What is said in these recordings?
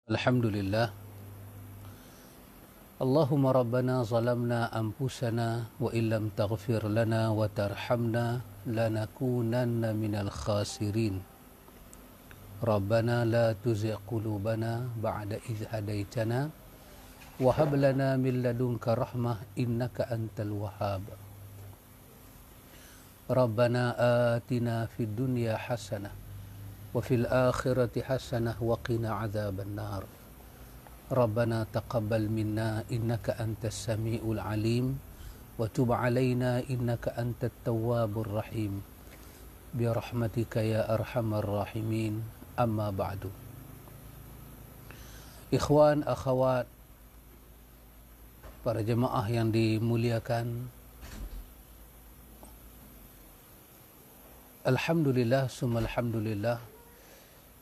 Alhamdulillah. Allahumma rabbana zalamna anfusana wa illam taghfir lana wa tarhamna lanakunanna minal khasirin. Rabbana la tuzigh qulubana ba'da idh hadaitana wa hab lana min ladunka rahmah innaka antal wahhab. Rabbana atina fid dunya hasanah wa fil akhirati hasanah wa qina adzaban nar. Rabbana taqabbal minna innaka antas samiul alim wa tub alaina innaka antat tawwabur rahim bi rahmatika ya arhamar rahimin. Amma ba'du. Ikhwan, akhwat, para jemaah yang dimuliakan, alhamdulillah summa alhamdulillah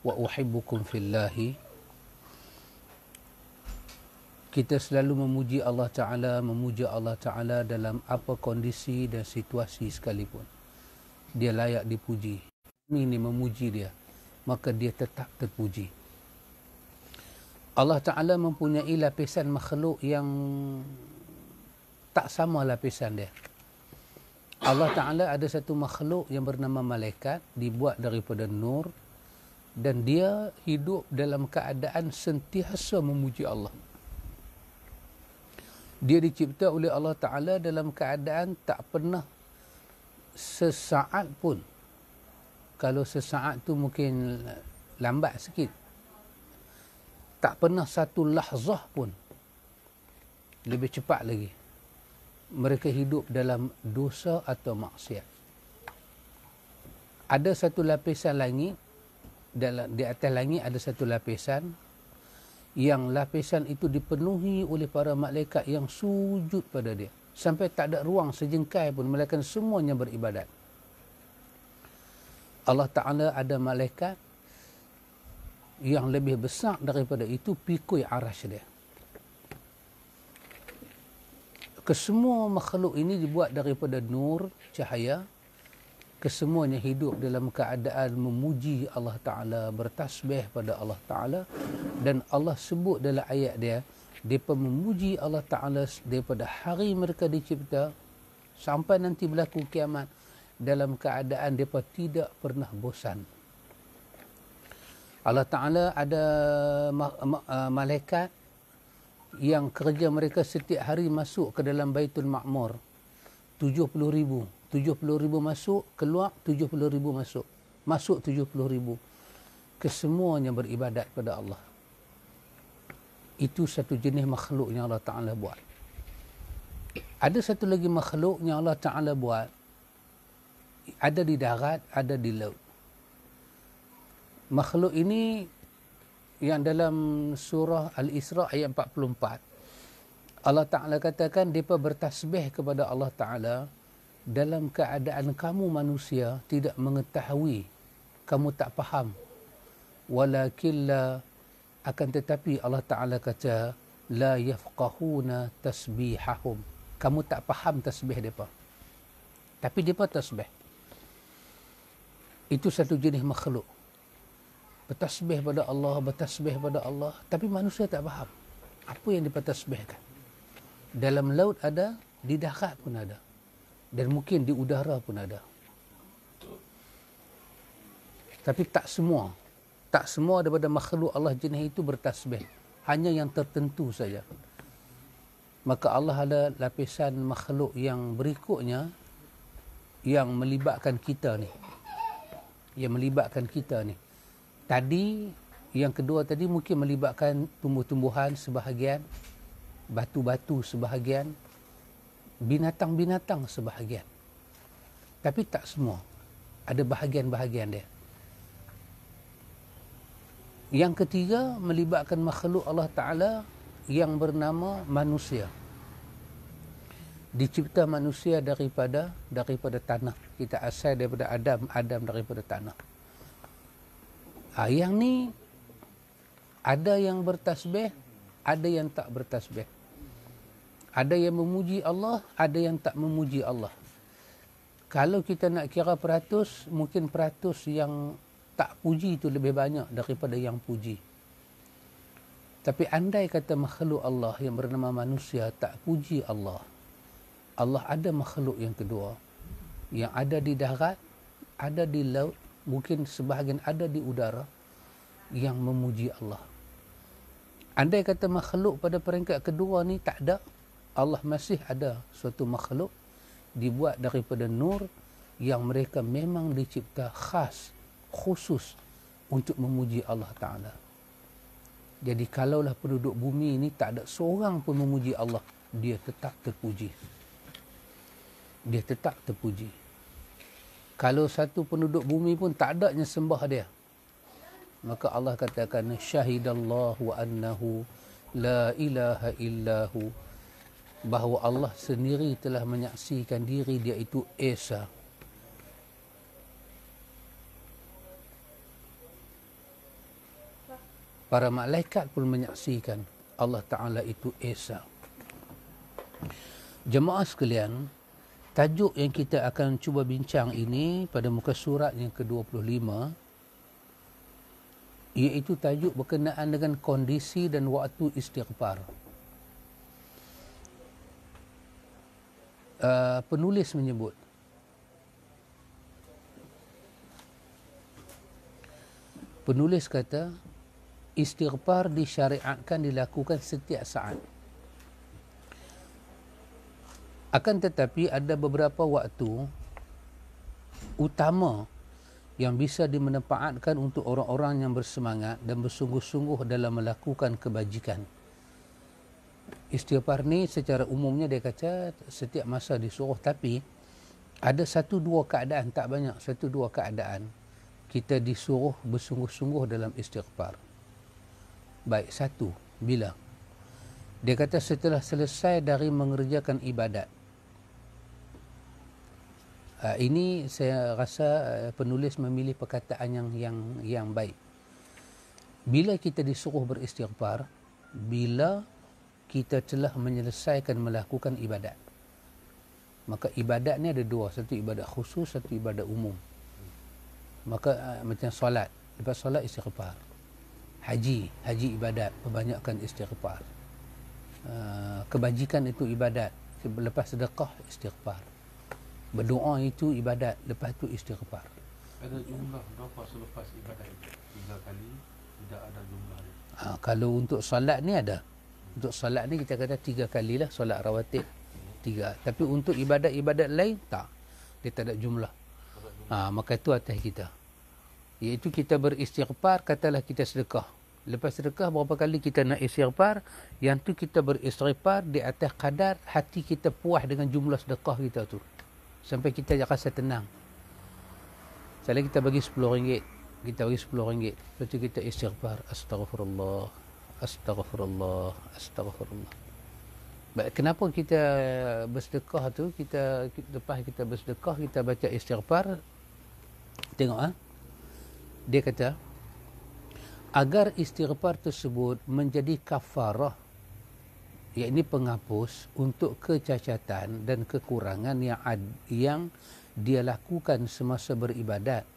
wa uhibbukum fillahi. Kita selalu memuji Allah Ta'ala dalam apa kondisi dan situasi sekalipun. Dia layak dipuji. Ini memuji dia, maka dia tetap terpuji. Allah Ta'ala mempunyai lapisan makhluk yang tak sama lapisan dia. Allah Ta'ala ada satu makhluk yang bernama malaikat, dibuat daripada nur, dan dia hidup dalam keadaan sentiasa memuji Allah. Dia dicipta oleh Allah Ta'ala dalam keadaan tak pernah sesaat pun, kalau sesaat tu mungkin lambat sikit, tak pernah satu lahzah pun, lebih cepat lagi, mereka hidup dalam dosa atau maksiat. Ada satu lapisan langit, di atas langit ada satu lapisan, yang lapisan itu dipenuhi oleh para malaikat yang sujud pada dia, sampai tak ada ruang sejengkai pun, melainkan semuanya beribadat. Allah Ta'ala ada malaikat yang lebih besar daripada itu, pikul arasy dia. Kesemua makhluk ini dibuat daripada nur, cahaya. Kesemuanya hidup dalam keadaan memuji Allah Ta'ala, bertasbih pada Allah Ta'ala. Dan Allah sebut dalam ayat dia, mereka memuji Allah Ta'ala daripada hari mereka dicipta sampai nanti berlaku kiamat, dalam keadaan mereka tidak pernah bosan. Allah Ta'ala ada malaikat yang kerja mereka setiap hari masuk ke dalam Baitul Ma'mur. 70,000 masuk, keluar 70,000 masuk. Masuk 70,000. Kesemuanya beribadat pada Allah. Itu satu jenis makhluk yang Allah Ta'ala buat. Ada satu lagi makhluk yang Allah Ta'ala buat, ada di darat, ada di laut. Makhluk ini yang dalam surah Al-Isra ayat 44, Allah Ta'ala katakan mereka bertasbih kepada Allah Ta'ala dalam keadaan kamu manusia tidak mengetahui, kamu tak faham. Walakilla, akan tetapi Allah Ta'ala kata, la yafqahuna tasbihahum, kamu tak faham tasbih mereka, tapi mereka tasbih. Itu satu jenis makhluk, bertasbih pada Allah, tapi manusia tak faham apa yang mereka tasbihkan. Dalam laut ada, di darat pun ada, dan mungkin di udara pun ada. Tapi tak semua daripada makhluk Allah jenis itu bertasbih, hanya yang tertentu saja. Maka Allah ada lapisan makhluk yang berikutnya, yang melibatkan kita ni. Tadi, yang kedua tadi mungkin melibatkan tumbuh-tumbuhan sebahagian, batu-batu sebahagian, binatang-binatang sebahagian. Tapi tak semua. Ada bahagian-bahagian dia. Yang ketiga, melibatkan makhluk Allah Ta'ala yang bernama manusia. Dicipta manusia daripada tanah. Kita asal daripada Adam daripada tanah. Yang ni ada yang bertasbih, ada yang tak bertasbih. Ada yang memuji Allah, ada yang tak memuji Allah. Kalau kita nak kira peratus, mungkin peratus yang tak puji itu lebih banyak daripada yang puji. Tapi andai kata makhluk Allah yang bernama manusia tak puji Allah, Allah ada makhluk yang kedua yang ada di darat, ada di laut, mungkin sebahagian ada di udara yang memuji Allah. Andai kata makhluk pada peringkat kedua ni tak ada, Allah masih ada suatu makhluk dibuat daripada nur yang mereka memang dicipta khas, khusus untuk memuji Allah Ta'ala. Jadi kalaulah penduduk bumi ini tak ada seorang pun memuji Allah, dia tetap terpuji. Dia tetap terpuji. Kalau satu penduduk bumi pun tak ada yang sembah dia, maka Allah katakan syahidallahu annahu la ilaha illahu, bahawa Allah sendiri telah menyaksikan diri dia itu Esa. Para malaikat pun menyaksikan Allah Ta'ala itu Esa. Jemaah sekalian, tajuk yang kita akan cuba bincang ini pada muka surat yang ke-25, iaitu tajuk berkenaan dengan kondisi dan waktu istighfar. Penulis menyebut, penulis kata, istighfar disyariatkan dilakukan setiap saat. Akan tetapi ada beberapa waktu utama yang bisa dimanfaatkan untuk orang-orang yang bersemangat dan bersungguh-sungguh dalam melakukan kebajikan. Istighfar ni secara umumnya dia kata setiap masa disuruh, tapi ada satu dua keadaan, tak banyak, satu dua keadaan kita disuruh bersungguh-sungguh dalam istighfar. Baik, satu, bila? Dia kata setelah selesai dari mengerjakan ibadat. Ini saya rasa penulis memilih perkataan yang baik. Bila kita disuruh beristighfar, bila kita telah menyelesaikan melakukan ibadat. Maka ibadat ni ada dua, satu ibadat khusus, satu ibadat umum. Maka macam solat, lepas solat istighfar. Haji ibadat, kebanyakan istighfar. Kebajikan itu ibadat, lepas sedekah istighfar. Berdoa itu ibadat, lepas tu istighfar. Ada jumlah berapa selepas ibadat itu? 3 kali, tidak ada jumlah. Kalau untuk solat ni ada. Untuk solat ni kita kata 3 kali lah, solat rawatib 3. Tapi untuk ibadat-ibadat lain tak. Dia tak ada jumlah. Maka itu atas kita. Iaitu kita beristighfar, katalah kita sedekah. Lepas sedekah berapa kali kita nak istighfar, yang tu kita beristighfar di atas kadar hati kita puas dengan jumlah sedekah kita tu. Sampai kita rasa tenang. Misalnya kita bagi RM10, kita bagi RM10, lepas tu kita istighfar, astaghfirullah, astaghfirullah, astaghfirullah. Baik, kenapa kita bersedekah tu, lepas kita bersedekah, kita baca istighfar. Tengok dia kata, agar istighfar tersebut menjadi kafarah, iaitu penghapus untuk kecacatan dan kekurangan yang dia lakukan semasa beribadat,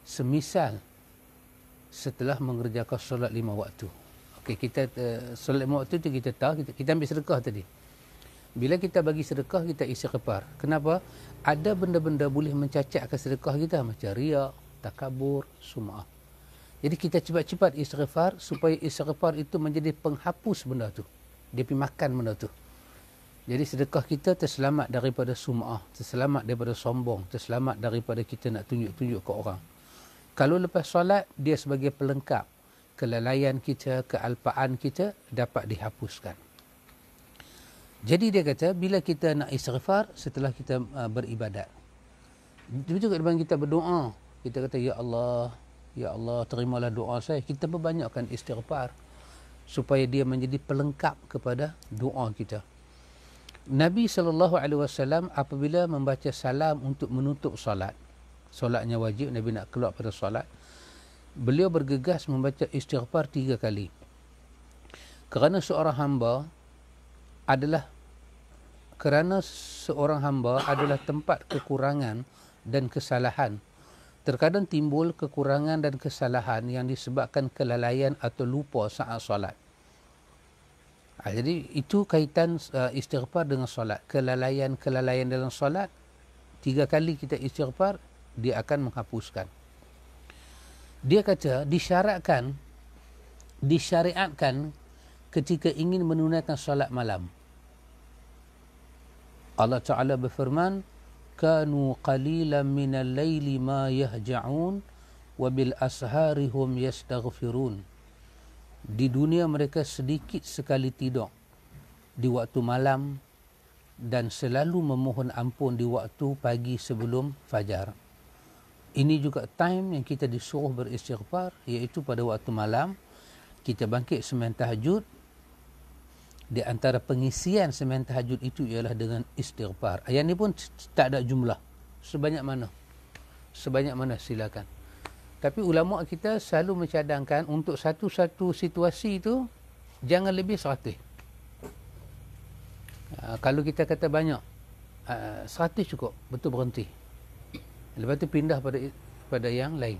semisal setelah mengerjakan solat 5 waktu. Okey, kita solat 5 waktu tu kita tahu, kita ambil sedekah tadi. Bila kita bagi sedekah, kita istighfar. Kenapa? Ada benda-benda boleh mencacatkan sedekah kita, macam riak, takabur, sum'ah. Jadi kita cepat-cepat istighfar supaya istighfar itu menjadi penghapus benda tu. Dia pergi makan benda tu. Jadi sedekah kita terselamat daripada sum'ah, terselamat daripada sombong, terselamat daripada kita nak tunjuk-tunjuk ke orang. Kalau lepas solat, dia sebagai pelengkap. Kelalaian kita, kealpaan kita dapat dihapuskan. Jadi dia kata, bila kita nak istighfar setelah kita beribadat. Itu juga dengan kita berdoa. Kita kata, Ya Allah, terimalah doa saya. Kita perbanyakkan istighfar supaya dia menjadi pelengkap kepada doa kita. Nabi SAW apabila membaca salam untuk menutup solat, solatnya wajib, Nabi nak keluar pada solat, beliau bergegas membaca istighfar 3 kali. Kerana seorang hamba adalah tempat kekurangan dan kesalahan. Terkadang timbul kekurangan dan kesalahan yang disebabkan kelalaian atau lupa saat solat. Jadi itu kaitan istighfar dengan solat. Kelalaian dalam solat, 3 kali kita istighfar, dia akan menghapuskan. Dia kata disyariatkan ketika ingin menunaikan solat malam. Allah Ta'ala berfirman, kanu qalilan minal laili ma yahja'un wa bil ashari hum yastaghfirun. Di dunia mereka sedikit sekali tidur di waktu malam dan selalu memohon ampun di waktu pagi sebelum fajar. Ini juga time yang kita disuruh beristighfar, iaitu pada waktu malam kita bangkit sembahyang tahajud. Di antara pengisian sembahyang tahajud itu ialah dengan istighfar. Ayat ni pun tak ada jumlah. Sebanyak mana silakan. Tapi ulama kita selalu mencadangkan untuk satu-satu situasi itu jangan lebih 100. Kalau kita kata banyak, 100 cukup, betul berhenti. Lepas tu pindah pada yang lain.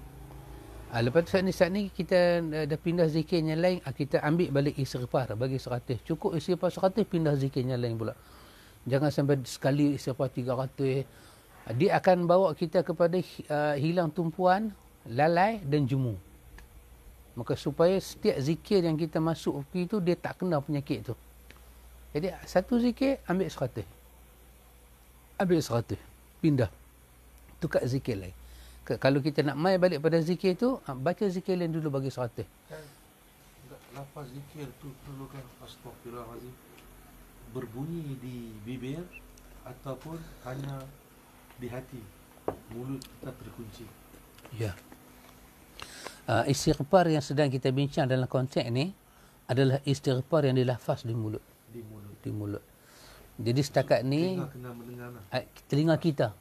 Lepas tu saat ni kita dah pindah zikir yang lain, kita ambil balik istighfar bagi 100. Cukup istighfar 100, pindah zikir yang lain pula. Jangan sampai sekali istighfar 300. Dia akan bawa kita kepada hilang tumpuan, lalai dan jemu. Maka supaya setiap zikir yang kita masuk itu dia tak kena penyakit tu. Jadi satu zikir ambil 100. Ambil 100, pindah. Tukar zikir lain. Kalau kita nak mai balik pada zikir tu, baca zikir lain dulu bagi 100. Lafaz zikir tu perlukan astaghfirullahalazim berbunyi di bibir ataupun hanya di hati, mulut kita terkunci. Ya. Istighfar yang sedang kita bincang dalam konteks ni adalah istighfar yang dilafaz di mulut. Di mulut. Jadi setakat ni telinga kita.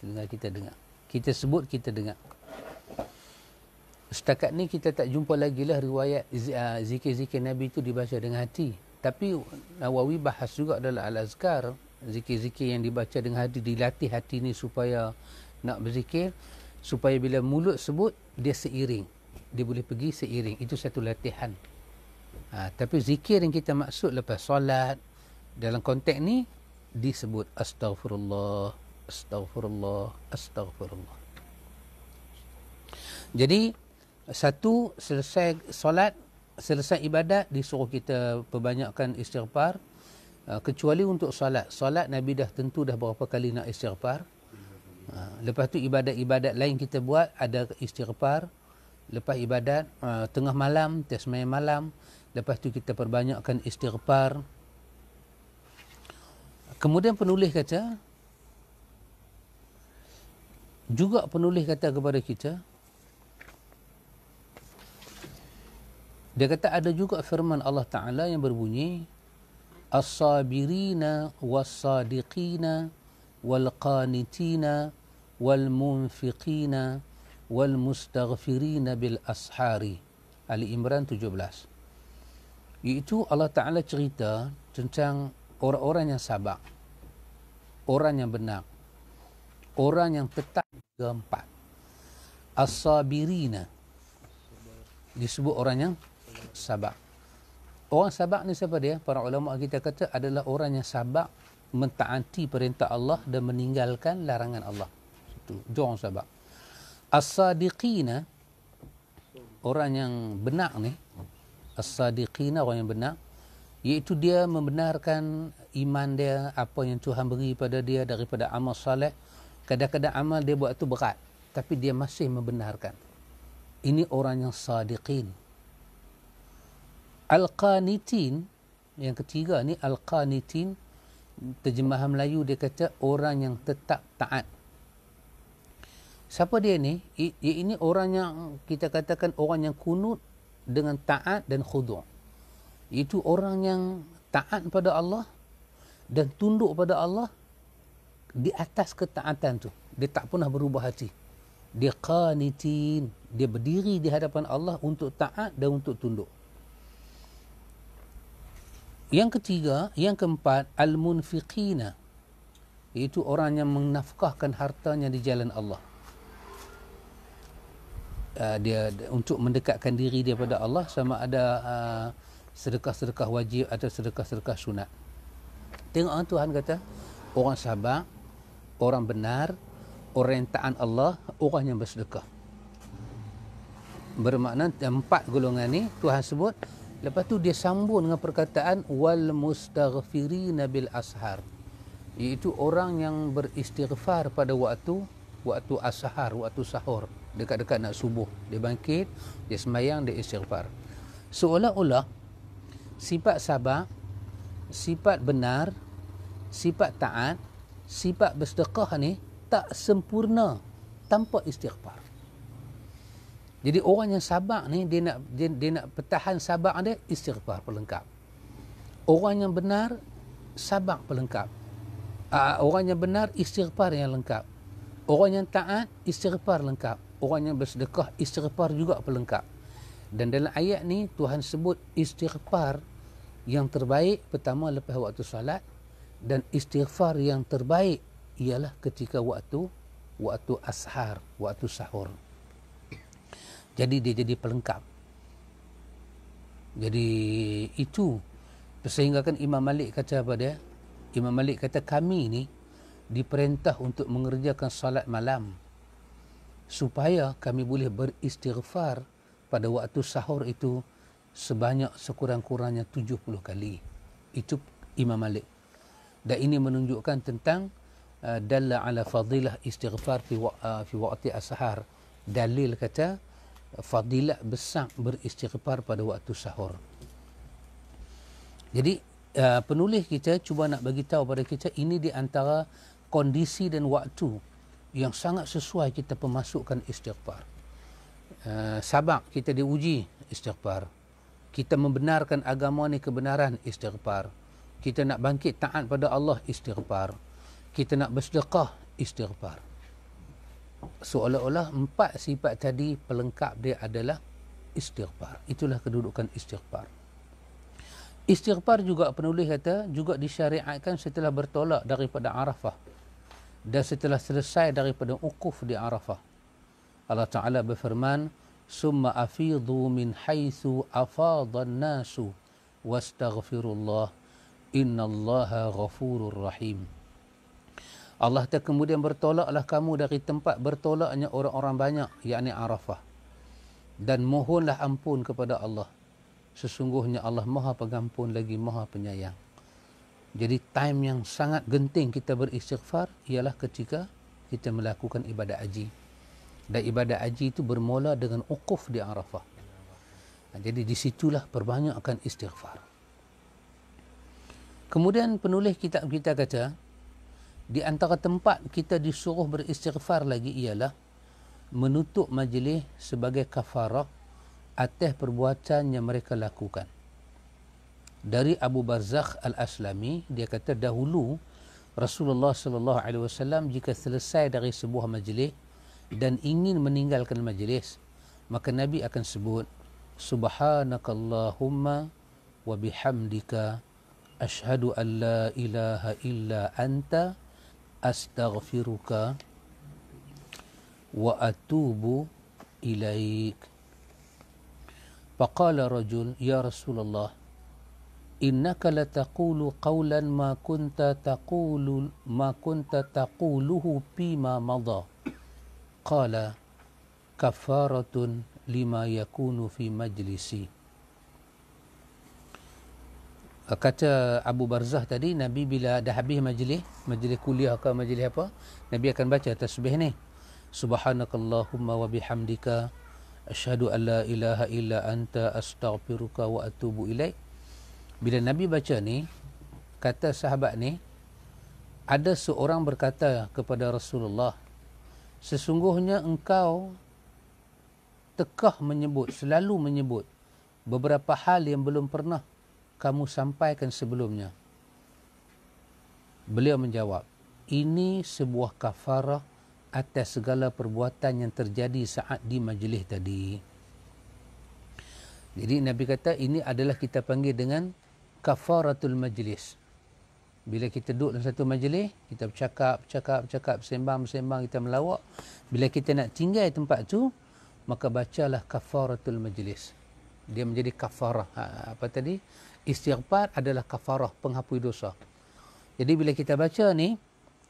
Telinga kita dengar. Kita sebut, kita dengar. Setakat ni kita tak jumpa lagi lah riwayat zikir-zikir Nabi itu dibaca dengan hati. Tapi Nawawi bahas juga dalam Al-Azkar, zikir-zikir yang dibaca dengan hati, dilatih hati ni supaya nak berzikir, supaya bila mulut sebut dia seiring, dia boleh pergi seiring. Itu satu latihan. Tapi zikir yang kita maksud lepas solat dalam konteks ni disebut astaghfirullah, astaghfirullah, astaghfirullah. Jadi satu, selesai solat, selesai ibadat, disuruh kita perbanyakkan istighfar. Kecuali untuk solat. Solat Nabi dah tentu dah berapa kali nak istighfar. Lepas tu ibadat-ibadat lain kita buat ada istighfar. Lepas ibadat tengah malam, sembahyang malam, lepas tu kita perbanyakkan istighfar. Kemudian penulis kata kepada kita, dia kata ada juga firman Allah Ta'ala yang berbunyi, as-sabirina was-sadiqina wal-qanitina wal-munfiqina wal-mustaghfirina bil-ashari. Ali Imran 17. Iaitu Allah Ta'ala cerita tentang orang-orang yang sabar, orang yang benar, orang yang tetap keempat. As-sabirina disebut orang yang sabar. Orang sabar ni siapa dia? Para ulama kita kata adalah orang yang sabar mentaati perintah Allah dan meninggalkan larangan Allah. Itu orang sabar. As-sadiqina, orang yang benar ni, as-sadiqina, orang yang benar, iaitu dia membenarkan iman dia, apa yang Tuhan beri pada dia daripada amal soleh. Kadang-kadang amal dia buat tu berat, tapi dia masih membenarkan. Ini orang yang sadiqin. Al-qanitin, yang ketiga ni, al-qanitin, terjemahan Melayu dia kata orang yang tetap taat. Siapa dia ni? Ini orang yang kita katakan orang yang kunut dengan taat dan khudu'. Itu orang yang taat pada Allah dan tunduk pada Allah di atas ketaatan tu. Dia tak pernah berubah hati. Dia qanitin, dia berdiri di hadapan Allah untuk taat dan untuk tunduk. Yang ketiga, yang keempat, al-munfiqina, iaitu orang yang menafkahkan hartanya di jalan Allah. Dia untuk mendekatkan diri dia pada Allah, sama ada sedekah-sedekah wajib atau sedekah-sedekah sunat. Tengok Tuhan kata, orang sabar, orang benar, orang yang taat Allah, orang yang bersedekah. Bermakna 4 golongan ni Tuhan sebut. Lepas tu dia sambung dengan perkataan wal mustaghfirina bil ashar, iaitu orang yang beristighfar pada waktu ashar, waktu sahur, dekat-dekat nak subuh. Dia bangkit, dia sembahyang, dia istighfar. Seolah-olah sifat sabar, sifat benar, sifat taat, sifat bersedekah ni tak sempurna tanpa istighfar. Jadi orang yang sabar ni dia nak pertahan sabar dia, istighfar pelengkap. Orang yang benar sabar pelengkap. Orang yang benar istighfar yang lengkap. Orang yang taat istighfar lengkap. Orang yang bersedekah istighfar juga pelengkap. Dan dalam ayat ni Tuhan sebut istighfar yang terbaik pertama lepas waktu salat, dan istighfar yang terbaik ialah ketika waktu ashar, waktu sahur. Jadi dia jadi pelengkap. Jadi itu sehingga kan Imam Malik kata apa dia? Imam Malik kata kami ni diperintah untuk mengerjakan salat malam supaya kami boleh beristighfar pada waktu sahur itu sebanyak sekurang-kurangnya 70 kali. Itu Imam Malik. Dan ini menunjukkan tentang dalla ala fadilah istighfar fi waqti ashar. Dalil kata fadilat besar beristighfar pada waktu sahur. Jadi penulis kita cuba nak bagi tahu pada kita ini di antara kondisi dan waktu yang sangat sesuai kita pemasukkan istighfar. Sabar, kita diuji, istighfar. Kita membenarkan agama ni kebenaran, istighfar. Kita nak bangkit taat pada Allah, istighfar. Kita nak bersedekah, istighfar. Seolah-olah 4 sifat tadi pelengkap dia adalah istighfar. Itulah kedudukan istighfar. Istighfar juga penulis kata juga disyariatkan setelah bertolak daripada Arafah dan setelah selesai daripada ukuf di Arafah. Allah Ta'ala berfirman, summa afidhu min haitsu afadhan nasu wastaghfirullah innallaha ghafurur rahim. Allah Ta'ala kemudian bertolaklah kamu dari tempat bertolaknya orang-orang banyak, yakni Arafah, dan mohonlah ampun kepada Allah. Sesungguhnya Allah Maha Pengampun lagi Maha Penyayang. Jadi time yang sangat genting kita beristighfar ialah ketika kita melakukan ibadat haji. Dan ibadat haji itu bermula dengan ukuf di Arafah. Jadi di situlah perbanyakkan istighfar. Kemudian penulis kitab kita kata, di antara tempat kita disuruh beristighfar lagi ialah menutup majlis sebagai kafarah atas perbuatan yang mereka lakukan. Dari Abu Barzakh Al-Aslami, dia kata dahulu Rasulullah sallallahu alaihi wasallam jika selesai dari sebuah majlis dan ingin meninggalkan majlis, maka Nabi akan sebut subhanakallahumma wa bihamdika asyhadu an la ilaha illa anta astaghfiruka wa atubu ilaik. Faqala rajul ya Rasulullah innaka lataqulu qawlan ma kunta taquluhu fima madha. Qala kafaratun lima yakunu fi majlisi. Kata Abu Barzah tadi, Nabi bila dah habis majlis kuliah ke majlis apa, Nabi akan baca tasbih ni, subhanakallahumma wa bihamdika asyhadu an la ilaha illa anta astaghfiruka wa atubu ilaik. Bila Nabi baca ni, kata sahabat ni, ada seorang berkata kepada Rasulullah, sesungguhnya engkau selalu menyebut beberapa hal yang belum pernah kamu sampaikan sebelumnya. Beliau menjawab, ini sebuah kafarah atas segala perbuatan yang terjadi saat di majlis tadi. Jadi Nabi kata ini adalah kita panggil dengan kafaratul majlis. Bila kita duduk dalam satu majlis, kita bercakap, sembang, kita melawak. Bila kita nak tinggal tempat tu, maka bacalah kafaratul majlis. Dia menjadi kafarah. Apa tadi? Istighfar adalah kafarah, penghapus dosa. Jadi bila kita baca ni,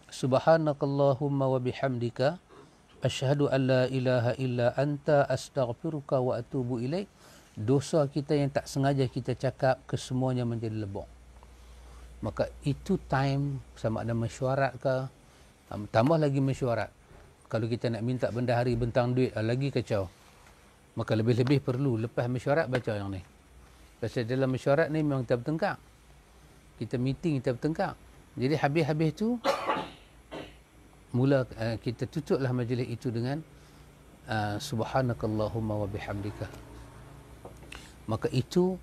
subhanakallahumma wa bihamdika asyhadu an la ilaha illa anta astaghfiruka wa atubu ilaik, dosa kita yang tak sengaja kita cakap kesemuanya menjadi lebok. Maka itu time sama ada mesyuarat ke, tambah lagi mesyuarat. Kalau kita nak minta benda hari bentang duit, lagi kacau. Maka lebih-lebih perlu lepas mesyuarat baca yang ni. Pasal dalam mesyuarat ni memang kita bertengkar. Kita meeting, kita bertengkar. Jadi habis-habis tu, mula kita tutuplah majlis itu dengan subhanakallahumma wa bihamdika. Maka itu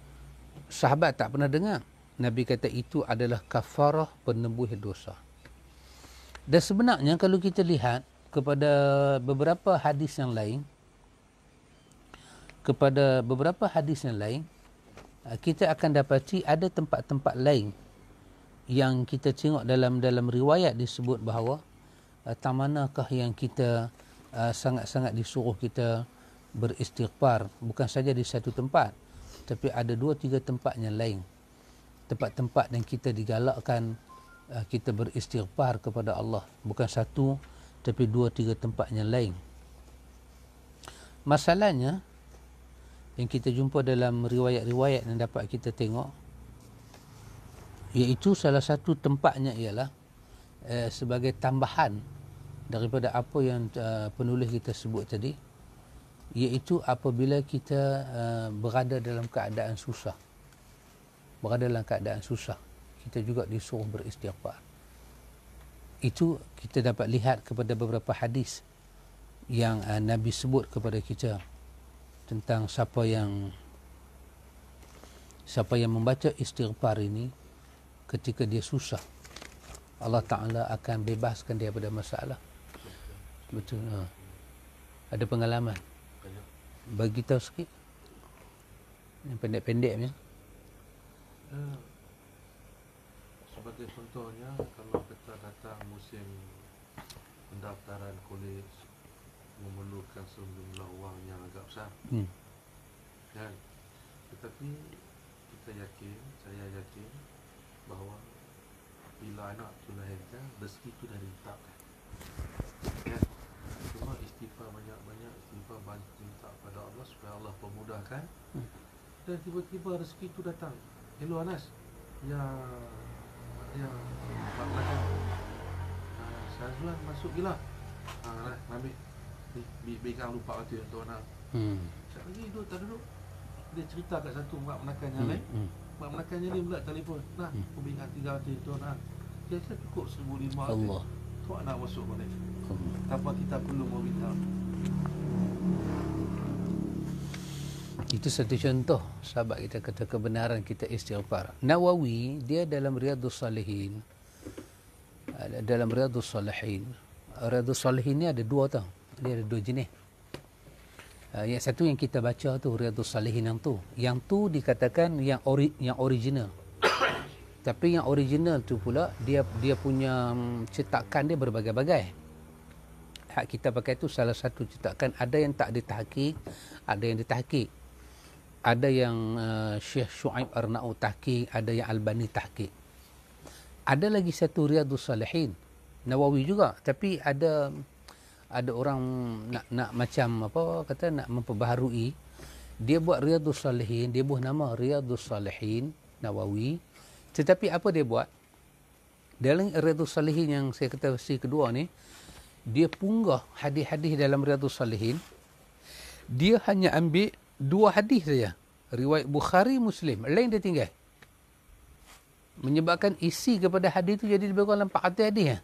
sahabat tak pernah dengar. Nabi kata itu adalah kafarah penembus dosa. Dan sebenarnya kalau kita lihat kepada beberapa hadis yang lain, kita akan dapati ada tempat-tempat lain yang kita tengok dalam riwayat disebut bahawa tak manakah yang kita sangat-sangat disuruh kita beristighfar, bukan saja di satu tempat, tapi ada 2-3 tempat yang lain. Tempat-tempat yang kita digalakkan kita beristighfar kepada Allah, bukan satu tapi 2-3 tempat yang lain. Masalahnya yang kita jumpa dalam riwayat-riwayat yang dapat kita tengok, iaitu salah satu tempatnya ialah sebagai tambahan daripada apa yang penulis kita sebut tadi, iaitu apabila kita berada dalam keadaan susah. Kita juga disuruh beristighfar. Itu kita dapat lihat kepada beberapa hadis yang Nabi sebut kepada kita tentang siapa yang membaca istighfar ini ketika dia susah, Allah Ta'ala akan bebaskan dia daripada masalah. Betul. Ada pengalaman? Bagi tahu sikit. Yang pendek-pendek ni. Sebagai contohnya, kalau kita datang musim pendaftaran kolej, memerlukan sejumlah wang yang agak besar. Kan? Tetapi saya yakin bahawa bila anak tu lahirkan, rezeki tu dah ditetapkan. Kan? Cuma istighfar banyak-banyak, istighfar minta pada Allah supaya Allah pemudahkan. Dan tiba-tiba rezeki tu datang. Hello Anas, ya makan. Syazwan masuk gila. Ambil berikan lupa kata untuk anak. Sekali lagi duduk, tak duduk. Dia cerita kat satu mak menakan yang lain. Mak menakan yang lain pula telefon. Nah, aku berikan 3 kata untuk anak. Dia kata cukup 1,500. Allah. Tu anak masuk balik. Tanpa kita perlu meminta. Itu satu contoh sahabat kita kata kebenaran kita istighfar. Nawawi dia dalam Riyadhus Salihin. Riyadhus Salihin ni ada 2 tau. Dia ada 2 jenis. Yang satu yang kita baca tu Riyadhus Salihin yang tu. Yang tu dikatakan yang original. Tapi yang original tu pula dia punya cetakan dia berbagai-bagai. Hak kita pakai tu salah satu cetakan, ada yang tak ditahqiq, ada yang ditahqiq. Ada yang Syekh Syuaib Arnaud tahqiq, ada yang Albani tahqiq. Ada lagi satu Riyadhus Salihin Nawawi juga, tapi ada orang nak macam apa kata nak memperbaharui. Dia buat Riyadhus Salihin, dia buat nama Riyadhus Salihin Nawawi. Tetapi apa dia buat? Dalam Riyadhus Salihin yang saya kata versi kedua ni, dia punggah hadis-hadis dalam Riyadhus Salihin. Dia hanya ambil 2 hadis saja, riwayat Bukhari, Muslim, lain dia tinggal. Menyebabkan isi kepada hadis itu jadi lebih kurang 400 hadis ya.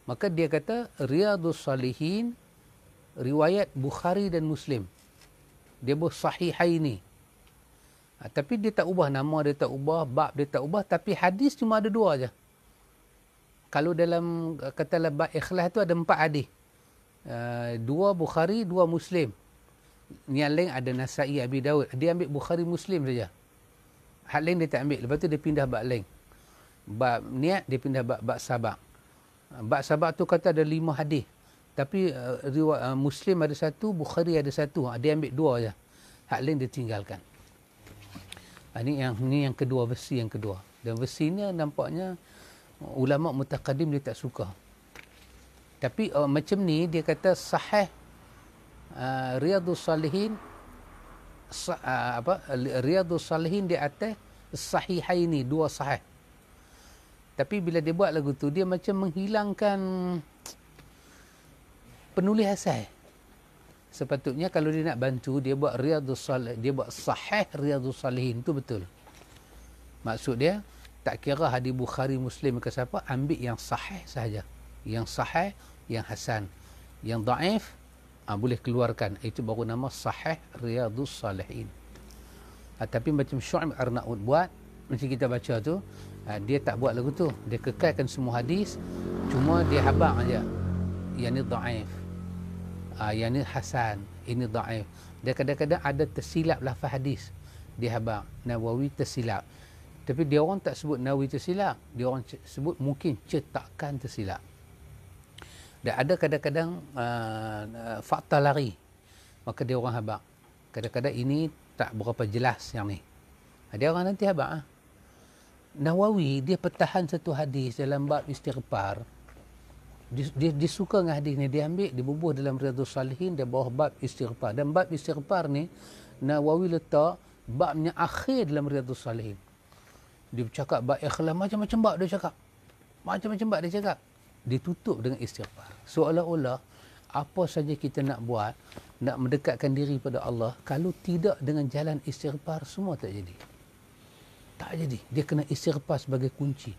Maka dia kata Riyadhus Salihin riwayat Bukhari dan Muslim. Dia buat sahihaini. Tapi dia tak ubah nama, dia tak ubah bab, dia tak ubah, tapi hadis cuma ada 2 aja. Kalau dalam katalah bab ikhlas tu ada 4 hadis. 2 Bukhari, 2 Muslim. Yang lain ada Nasai, Abi Daud. Dia ambil Bukhari, Muslim saja. Hak lain dia tak ambil. Lepas tu dia pindah bab lain. Bab niat dia pindah bab sabak. Bab sabak tu kata ada 5 hadis. Tapi Muslim ada 1, Bukhari ada 1. Dia ambil 2 aja. hak lain dia tinggalkan. Ini yang kedua, versi yang kedua. Dan versi ni nampaknya ulama mutaqaddim dia tak suka. Tapi macam ni dia kata sahih Riyadhus Salihin Riyadhus Salihin di atas sahihaini, dua sahih. Tapi bila dia buat lagu tu dia macam menghilangkan penulis asal. Sepatutnya kalau dia nak bantu dia buat Riyadhus Salihin, dia buat sahih Riyadhus Salihin, tu betul. Maksud dia tak kira hadis Bukhari Muslim ke siapa, ambil yang sahih sahaja. Yang sahih, yang hasan. Yang dhaif boleh keluarkan. Itu baru nama sahih Riyadhus Salihin. Tapi macam Syu'aib Arnaud buat, macam kita baca tu, dia tak buat lagu tu. Dia kekalkan semua hadis, cuma dia habaq aja. Yang ni dhaif. Yang ni hasan, ini dhaif. Dia kadang-kadang ada tersilap lafaz hadis. Dia habaq. Nawawi tersilap. Tapi dia orang tak sebut Nawawi tersilap. Dia orang sebut mungkin cetakan tersilap. Dan ada kadang-kadang fakta lari. Maka dia orang habaq. Kadang-kadang ini tak berapa jelas yang ni. Dia orang nanti habaq. Nawawi dia pertahan satu hadis dalam bab istighfar. Dia suka dengan hadis ni, dia ambil, dia bubuh dalam Riyadhus Salihin, dia bawah bab istighfar. Dan bab istighfar ni Nawawi letak babnya akhir dalam Riyadhus Salihin. Dia bercakap bab ikhlas, macam-macam bab dia cakap. Macam-macam bab dia cakap. Dia tutup dengan istighfar. Seolah-olah apa saja kita nak buat, nak mendekatkan diri pada Allah, kalau tidak dengan jalan istighfar, semua tak jadi. Tak jadi. Dia kena istighfar sebagai kunci.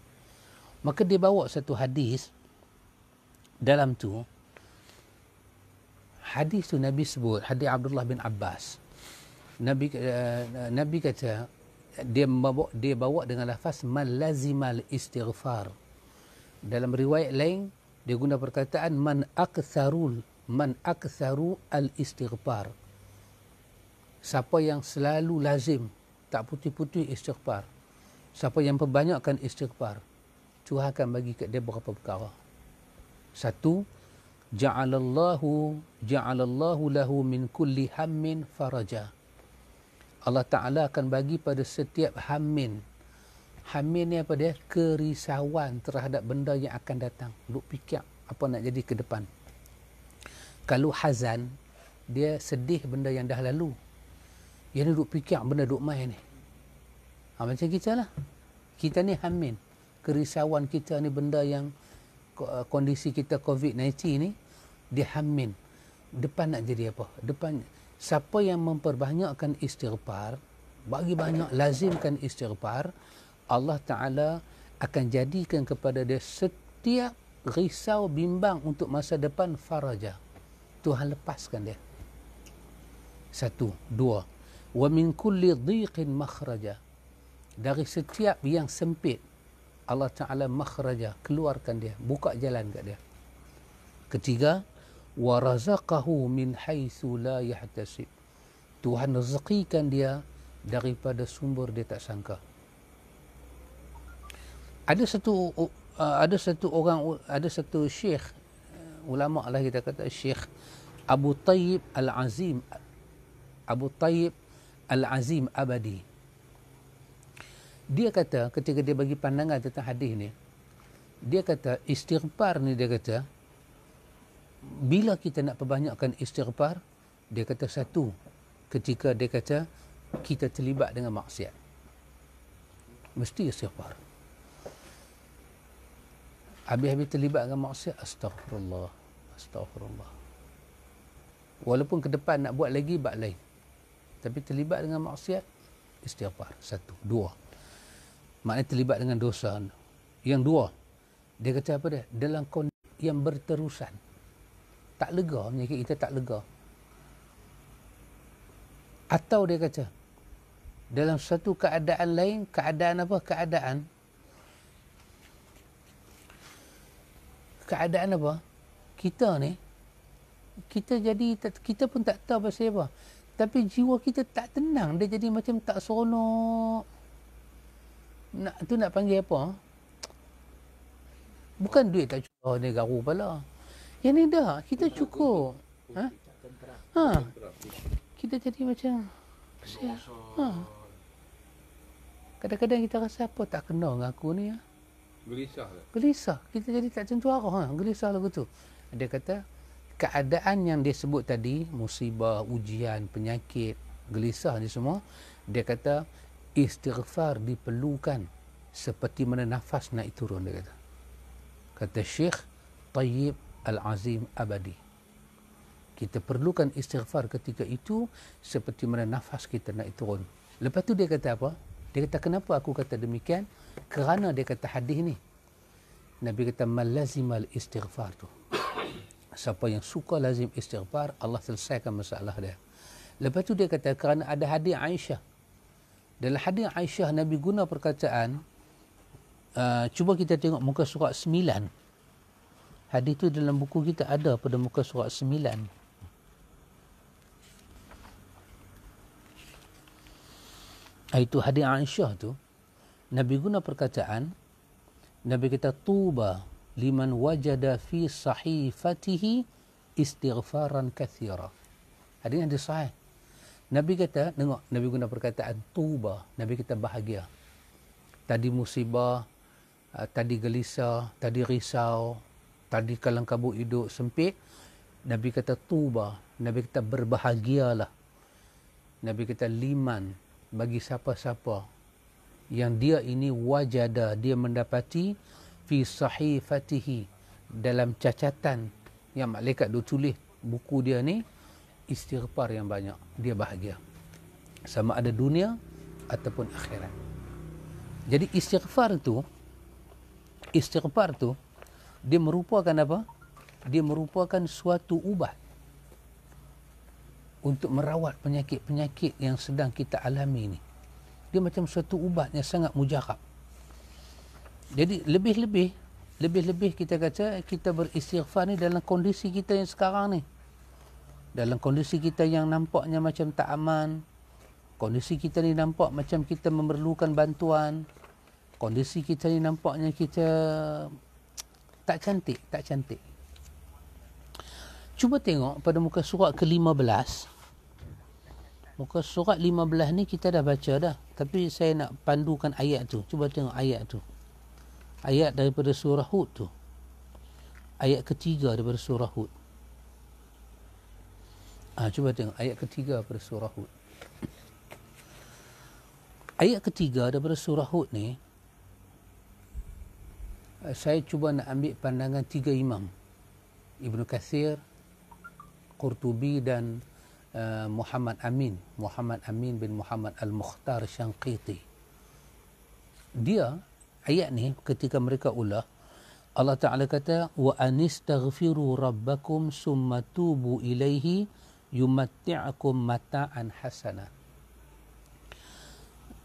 Maka dia bawa satu hadis. Dalam tu, hadis tu Nabi sebut, hadis Abdullah bin Abbas. Nabi kata, dia bawa dengan lafaz man lazimal istighfar. Dalam riwayat lain, dia guna perkataan man aktharu al istighfar. Siapa yang selalu lazim, tak putih-putih istighfar. Siapa yang perbanyakkan istighfar, Tuhan akan bagi kat dia beberapa perkara. Satu, ja'alallahu lahu min kulli hammin faraja. Allah Ta'ala akan bagi pada setiap hammin. Hammin ni apa dia? Kerisauan terhadap benda yang akan datang. Duk fikir apa nak jadi ke depan. Kalau hazan, dia sedih benda yang dah lalu. Yang ni duk fikir benda duk main ni. Macam kita lah. Kita ni hammin. Kerisauan kita ni benda yang kondisi kita COVID-19 ni, dia hammin. Depan nak jadi apa? Depan, siapa yang memperbanyakkan istighfar, bagi banyak lazimkan istighfar, Allah Ta'ala akan jadikan kepada dia setiap risau bimbang untuk masa depan faraja. Tuhan lepaskan dia. Satu. Dua. Wa min kulli dhiqin makhraja. Dari setiap yang sempit, Allah Ta'ala makhraja, keluarkan dia, buka jalan kat dia. Ketiga, wa razaqahu min haitsu la yahtasib. Tuhan rezekikan dia daripada sumber dia tak sangka. Ada satu syekh ulama lah, kita kata Syekh Abu Tayyib Al-Azim Abadi. Dia kata ketika dia bagi pandangan tentang hadis ni, dia kata istighfar ni, dia kata bila kita nak perbanyakkan istighfar, dia kata satu, ketika dia kata kita terlibat dengan maksiat, mesti istighfar. Habis-habis terlibat dengan maksiat, astagfirullah. Walaupun ke depan nak buat lagi, buat lain. Tapi terlibat dengan maksiat, istighfar. Satu. Dua, maknanya terlibat dengan dosa. Yang dua, dia kata apa dia? Dalam kondisi yang berterusan. Tak lega, penyakit kita tak lega. Atau dia kata, dalam satu keadaan lain, keadaan apa? Keadaan apa? Kita ni, kita pun tak tahu pasal apa. Tapi jiwa kita tak tenang. Dia jadi macam tak seronok. Nak panggil apa? Bukan duit tak cukup. Oh, ni garu pala. Yang ni dah, kita cukup. Kita jadi macam Pasal, rasa kadang-kadang kita rasa apa tak kena dengan aku ni. gelisah tak? Gelisah. Kita jadi tak tentu arah. Gelisah lagu tu. Dia kata, keadaan yang dia sebut tadi, musibah, ujian, penyakit, gelisah ni semua, dia kata, istighfar diperlukan seperti mana nafas naik turun, dia kata. Kata Syekh Tayyib Al-Azim Abadi. Kita perlukan istighfar ketika itu seperti mana nafas kita naik turun. Lepas tu dia kata apa? Dia kata, kenapa aku kata demikian? Kerana dia kata hadis ni. Nabi kata, malazimal istighfar tu. Siapa yang suka lazim istighfar, Allah selesaikan masalah dia. Lepas tu dia kata, kerana ada hadis Aisyah. Dalam hadis Aisyah, Nabi guna perkataan, cuba kita tengok muka surat 9. Hadis tu dalam buku kita ada pada muka surat 9. Itu hadis Aisyah tu, Nabi guna perkataan, Nabi kata, tuba liman wajada fi sahifatihi istighfaran kathira. Hadis yang sahih. Nabi kata, tengok, Nabi guna perkataan tuba. Nabi kata bahagia. Tadi musibah, tadi gelisah, tadi risau, tadi kalang kabut hidup sempit. Nabi kata tuba. Nabi kata berbahagialah. Nabi kata liman, bagi siapa-siapa yang dia ini wajada, dia mendapati fi sahifatihi, dalam cacatan yang malaikat duk tulis buku dia ni, istighfar yang banyak, dia bahagia. Sama ada dunia ataupun akhirat. Jadi istighfar tu dia merupakan apa? Dia merupakan suatu ubat untuk merawat penyakit-penyakit yang sedang kita alami ni. Dia macam suatu ubat yang sangat mujarab. Jadi lebih-lebih kita kata kita beristighfar ni dalam kondisi kita yang sekarang ni. Dalam kondisi kita yang nampaknya macam tak aman, kondisi kita ni nampak macam kita memerlukan bantuan, kondisi kita ni nampaknya kita tak cantik. Cuba tengok pada muka surat ke-15. Muka surat 15 ni kita dah baca dah. Tapi saya nak pandukan ayat tu. Cuba tengok ayat tu. Ayat daripada surah Hud tu. Ayat ketiga daripada surah Hud. Cuba tengok ayat ketiga daripada surah Hud. Ayat ketiga daripada surah Hud ni, saya cuba nak ambil pandangan 3 imam. Ibnu Katsir, Qurtubi dan Muhammad Amin bin Muhammad Al-Mukhtar Syanqiti. Dia, ayat ni ketika mereka ulah, Allah Ta'ala kata, wa anistaghfiru rabbakum summa tubu ilaihi yumatti'akum mata'an hasana.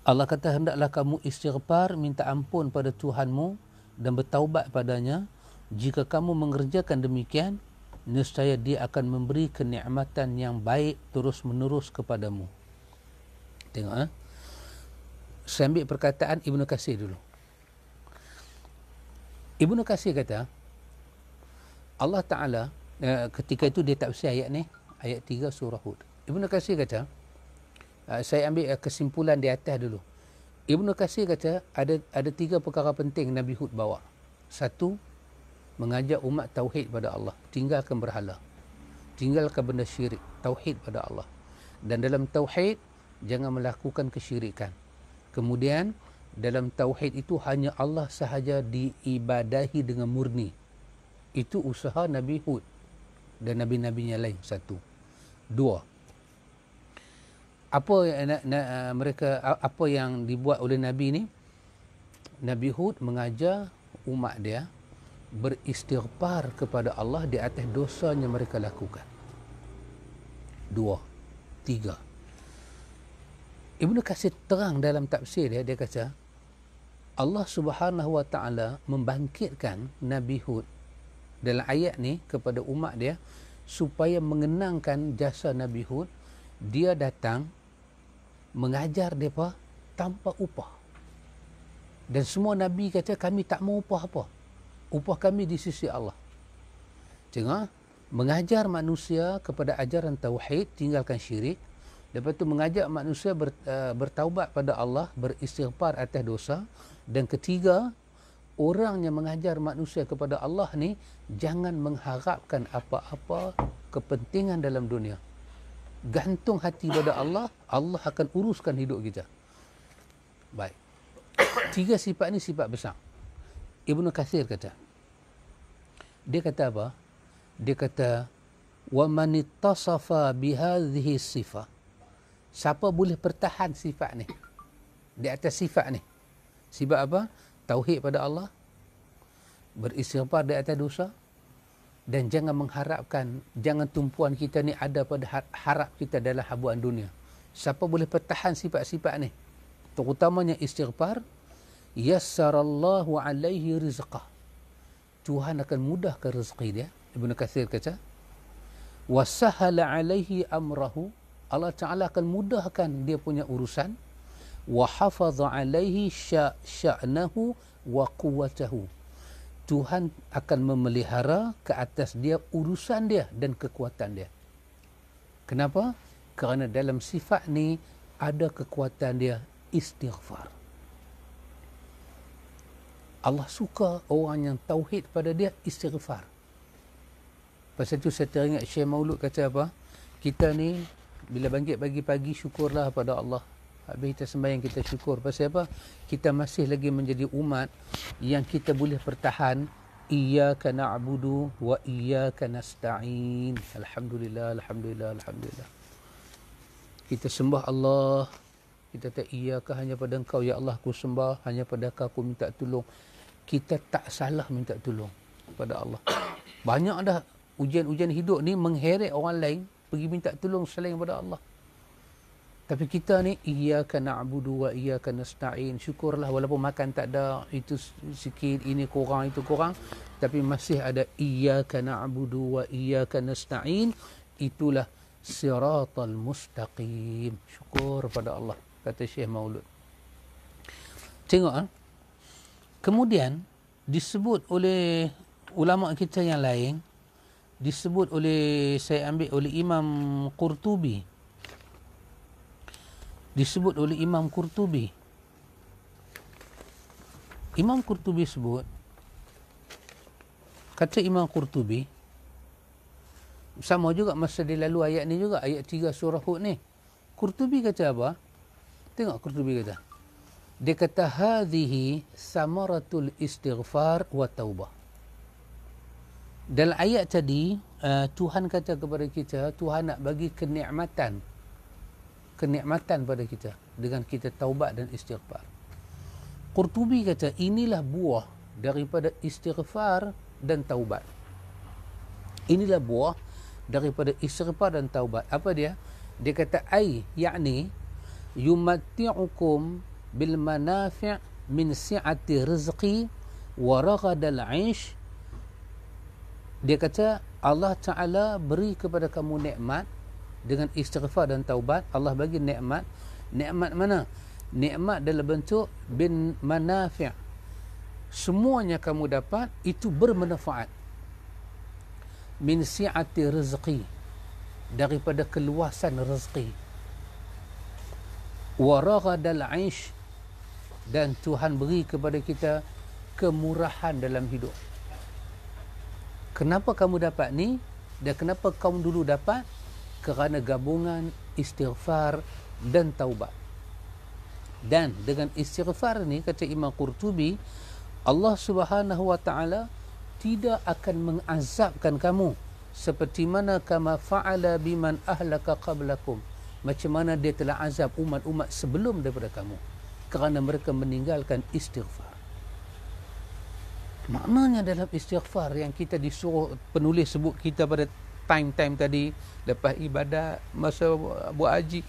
Allah kata, hendaklah kamu istighfar, minta ampun pada Tuhanmu dan bertaubat padanya. Jika kamu mengerjakan demikian, nescaya dia akan memberi kenikmatan yang baik terus menerus kepadamu. Tengok, saya ambil perkataan Ibnu Katsir dulu. Ibnu Katsir kata, Allah Ta'ala, ketika itu dia tafsir ayat ni, ayat 3 surah Hud. Ibnu Katsir kata, saya ambil kesimpulan di atas dulu. Ibnu Katsir kata, ada 3 perkara penting Nabi Hud bawa. 1, mengajak umat tauhid pada Allah, tinggalkan berhala, tinggalkan benda syirik, tauhid pada Allah. Dan dalam tauhid jangan melakukan kesyirikan. Kemudian dalam tauhid itu hanya Allah sahaja diibadahi dengan murni. Itu usaha Nabi Hud dan nabi-nabinya lain. 1. 2, apa yang dibuat oleh Nabi ni? Nabi Hud mengajar umat dia beristighfar kepada Allah di atas dosa yang mereka lakukan. 2. 3. Ibnu Katsir terang dalam tafsir dia, dia kata Allah Subhanahu wa Ta'ala membangkitkan Nabi Hud dalam ayat ni kepada umat dia supaya mengenangkan jasa Nabi Hud. Dia datang mengajar mereka tanpa upah. Dan semua Nabi kata, kami tak mau upah apa. Upah kami di sisi Allah. Tengok, mengajar manusia kepada ajaran tauhid, tinggalkan syirik. Lepas tu mengajak manusia bertaubat pada Allah, beristighfar atas dosa. Dan ketiga, orang yang mengajar manusia kepada Allah ni jangan mengharapkan apa-apa kepentingan dalam dunia. Gantung hati pada Allah, Allah akan uruskan hidup kita. Baik. 3 sifat ni sifat besar. Ibnu Katsir kata. Dia kata apa? Dia kata, wa man ittasafa bihadhihi sifah. Siapa boleh pertahan sifat ni? Di atas sifat ni. Sifat apa? Tauhid pada Allah, beristighfar di atas dosa, dan jangan mengharapkan, jangan tumpuan kita ni ada pada harap kita dalam habuan dunia. Siapa boleh pertahan sifat-sifat ni, terutamanya istighfar, yassarallahu alaihi rizqah. Tuhan akan mudahkan rezeki dia. Ibnu Katsir kata, wasahala alaihi amrahu. Allah Ta'ala akan mudahkan dia punya urusan. Wa hafadha alaihi sya'nahu wa quwwatahu. Tuhan akan memelihara ke atas dia urusan dia dan kekuatan dia. Kenapa? Kerana dalam sifat ni ada kekuatan dia, istighfar. Allah suka orang yang tauhid pada dia, istighfar. Pasal tu saya teringat Syekh Maulud kata apa? Kita ni bila bangkit pagi-pagi, syukurlah pada Allah. Habis kita sembahyang, kita syukur. Pasal apa? Kita masih lagi menjadi umat yang kita boleh pertahan. Iyyaka na'budu wa iyyaka nasta'in. Alhamdulillah, alhamdulillah, alhamdulillah. Kita sembah Allah. Kita kata, iyyaka, hanya pada Engkau ya Allah aku sembah, hanya pada Engkau aku minta tolong. Kita tak salah minta tolong pada Allah. Banyak dah ujian-ujian hidup ni mengheret orang lain pergi minta tolong selain pada Allah. Tapi kita ni, iyyaka na'budu wa iyyaka nasta'in. Syukurlah walaupun makan tak ada, itu sikit, ini kurang, itu kurang, tapi masih ada iyyaka na'budu wa iyyaka nasta'in. Itulah siratal mustaqim. Syukur pada Allah, kata Syekh Maulud. Tengok, kemudian disebut oleh ulama kita yang lain, disebut oleh, saya ambil oleh Imam Qurtubi. Disebut oleh Imam Qurtubi. Imam Qurtubi sebut, kata Imam Qurtubi, sama juga masa dia lalu ayat ni juga, ayat 3 surah Hud ni. Qurtubi kata apa? Tengok Qurtubi kata. Dia kata, hadhihi samaratul istighfar wa taubah. Dalam ayat tadi, Tuhan kata kepada kita, Tuhan nak bagi kenikmatan pada kita dengan kita taubat dan istighfar. Qurtubi kata, inilah buah daripada istighfar dan taubat. Inilah buah daripada istighfar dan taubat. Apa dia? Dia kata, yakni yumatti'ukum bil manafi' min si'ati rizqi wa raghadal 'aish. Dia kata, Allah Ta'ala beri kepada kamu nikmat dengan istighfar dan taubat. Allah bagi nikmat. Nikmat mana? Nikmat dalam bentuk bin manafi'. Semuanya kamu dapat, itu bermanfaat. Min si'ati rizqi, daripada keluasan rezeki. Wa raghadal 'aish, dan Tuhan beri kepada kita kemurahan dalam hidup. Kenapa kamu dapat ni? Dan kenapa kaum dulu dapat? Kerana gabungan istighfar dan taubat. Dan dengan istighfar ni, kata Imam Qurtubi, Allah Subhanahu wa Ta'ala tidak akan mengazabkan kamu seperti mana kama fa'ala biman ahlaka qablakum, macam mana dia telah azab umat-umat sebelum daripada kamu, kerana mereka meninggalkan istighfar. Maknanya dalam istighfar yang kita disuruh, penulis sebut kita pada time-time tadi, lepas ibadat, masa buat haji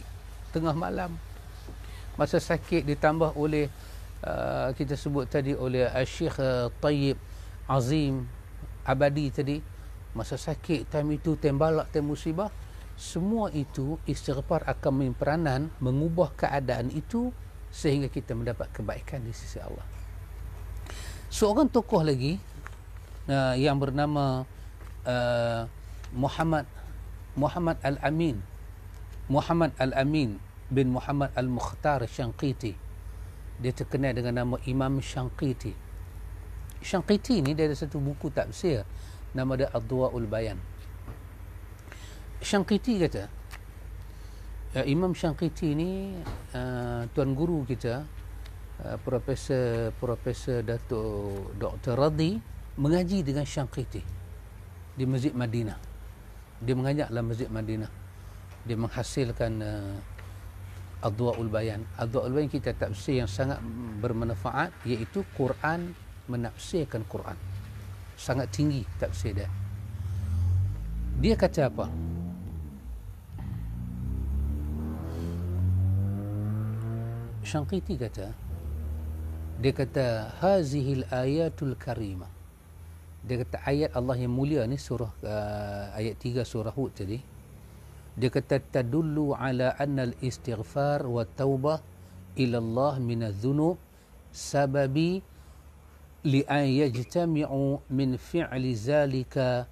tengah malam, masa sakit, ditambah oleh kita sebut tadi oleh Syekh Tayyib Azim Abadi tadi, masa sakit, time itu, time balak, time musibah, semua itu istighfar akan main peranan mengubah keadaan itu sehingga kita mendapat kebaikan di sisi Allah. Seorang tokoh lagi yang bernama Muhammad Al-Amin Muhammad Al-Amin bin Muhammad Al-Mukhtar Syanqiti. Dia terkenal dengan nama Imam Syanqiti. Syanqiti ni dia ada satu buku tafsir, nama dia Adwa'ul Bayan. Syanqiti kata, Imam Syanqiti ni tuan guru kita, Profesor Datuk Dr. Radhi mengaji dengan Syanqiti di Masjid Madinah. Dia mengajar dalam Masjid Madinah. Dia menghasilkan Adwa'ul Bayan. Adwa'ul Bayan kita tafsir yang sangat bermanfaat, iaitu Quran menafsirkan Quran. Sangat tinggi tafsir dia. Dia kata apa? Syanqiti kata, dia kata hazihil ayatul karimah. Dia kata ayat Allah yang mulia ni surah ayat 3 surah Hud tadi. Dia kata tadullu ala anna al-istighfar wa taubah ila Allah min adh-dhunub sababi li an yajtami'u min fi'li zalika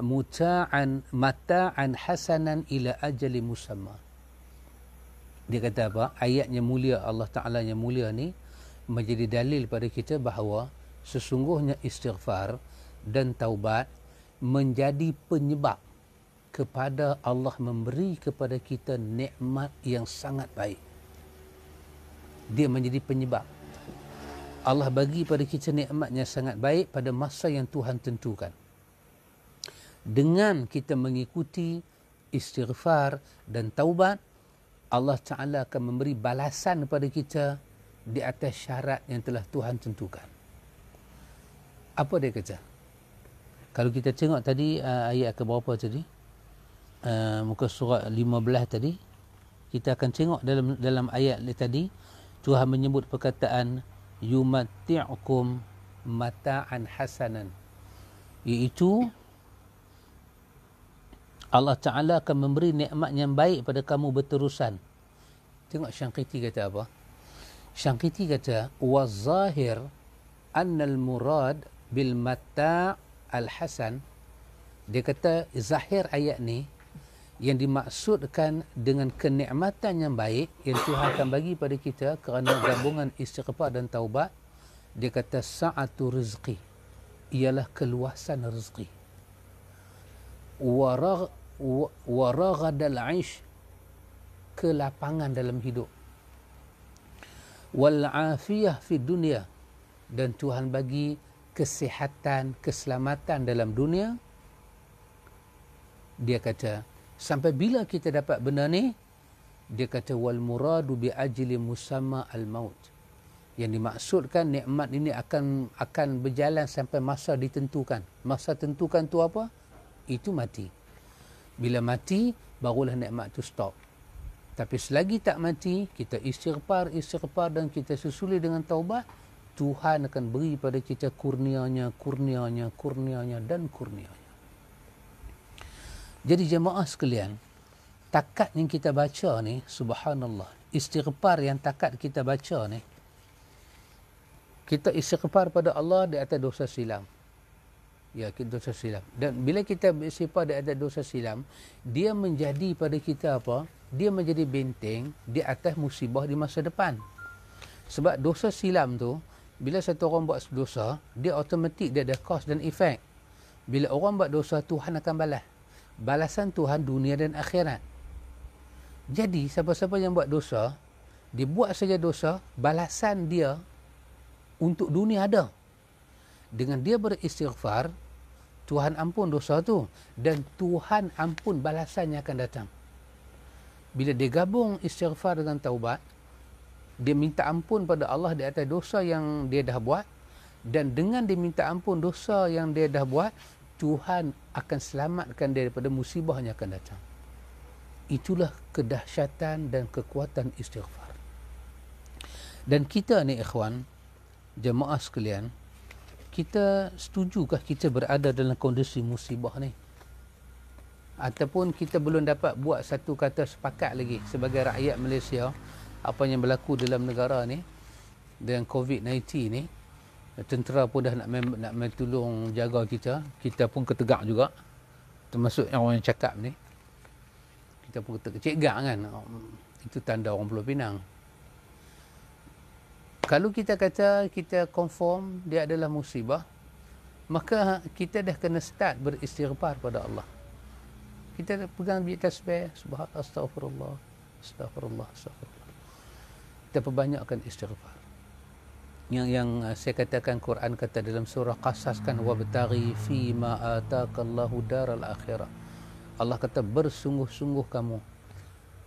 mata'an hasanan ila ajali musamma. Dia kata apa? Ayatnya mulia, Allah Ta'ala yang mulia ni menjadi dalil pada kita bahawa sesungguhnya istighfar dan taubat menjadi penyebab kepada Allah memberi kepada kita nikmat yang sangat baik. Dia menjadi penyebab. Allah bagi pada kita nikmat yang sangat baik pada masa yang Tuhan tentukan. Dengan kita mengikuti istighfar dan taubat, Allah Ta'ala akan memberi balasan kepada kita di atas syarat yang telah Tuhan tentukan. Apa dia kata? Kalau kita tengok tadi ayat ke berapa tadi? Muka surat 15 tadi, kita akan tengok dalam ayat tadi Tuhan menyebut perkataan yumatti'ukum mata'an hasanan, iaitu Allah Ta'ala akan memberi nikmat yang baik pada kamu berterusan. Tengok Syanqiti kata apa? Syanqiti kata wazahir annal murad bil mata' al hasan. Dia kata zahir ayat ni yang dimaksudkan dengan kenikmatan yang baik yang Tuhan akan bagi pada kita kerana gabungan istighfar dan taubat, dia kata sa'atu rizqi, ialah keluasan rezeki, waraghadal 'aish, kelapangan dalam hidup, wal 'afiyah fi dunia, dan Tuhan bagi kesihatan, keselamatan dalam dunia. Dia kata sampai bila kita dapat benda ni? Dia kata wal muradu bi ajli musamma al maut, yang dimaksudkan nikmat ini akan berjalan sampai masa ditentukan. Masa tentukan tu apa? Itu mati. Bila mati barulah nikmat tu stop. Tapi selagi tak mati, kita istighfar dan kita susuli dengan taubat, Tuhan akan beri pada kita kurnianya dan kurnianya. Jadi jemaah sekalian, takat yang kita baca ni, subhanallah, istighfar yang takat kita baca ni, kita istighfar pada Allah di atas dosa silam. Ya, dosa silam. Dan bila kita istighfar di atas dosa silam, dia menjadi pada kita apa? Dia menjadi benteng di atas musibah di masa depan. Sebab dosa silam tu, bila satu orang buat dosa, dia automatik dia ada cause dan efek. Bila orang buat dosa, Tuhan akan balas. Balasan Tuhan dunia dan akhirat. Jadi siapa-siapa yang buat dosa, dia buat saja dosa, balasan dia untuk dunia ada. Dengan dia beristighfar, Tuhan ampun dosa tu, dan Tuhan ampun balasan yang akan datang. Bila dia gabung istighfar dengan taubat, dia minta ampun pada Allah di atas dosa yang dia dah buat, dan dengan dia minta ampun dosa yang dia dah buat, Tuhan akan selamatkan dia daripada musibah yang akan datang. Itulah kedahsyatan dan kekuatan istighfar. Dan kita ni ikhwan, jemaah sekalian, kita setujukah kita berada dalam kondisi musibah ni? Ataupun kita belum dapat buat satu kata sepakat lagi sebagai rakyat Malaysia, apa yang berlaku dalam negara ni dengan COVID-19 ni? Tentera pun dah nak tolong jaga kita. Kita pun ketegak juga. Termasuk orang yang cakap ni. kita pun kata Cik Gang kan, itu tanda orang Pulau Pinang. Kalau kita kata kita confirm dia adalah musibah, maka kita dah kena start beristighfar pada Allah. Kita pegang biji tasbih, subhanallah, astagfirullah, astagfirullah, astagfirullah. Kita perbanyakkan istighfar. Yang saya katakan, Quran kata dalam surah Qasas kan, wabtaghi fi ma ataqallahu daral akhirah. Allah kata bersungguh-sungguh kamu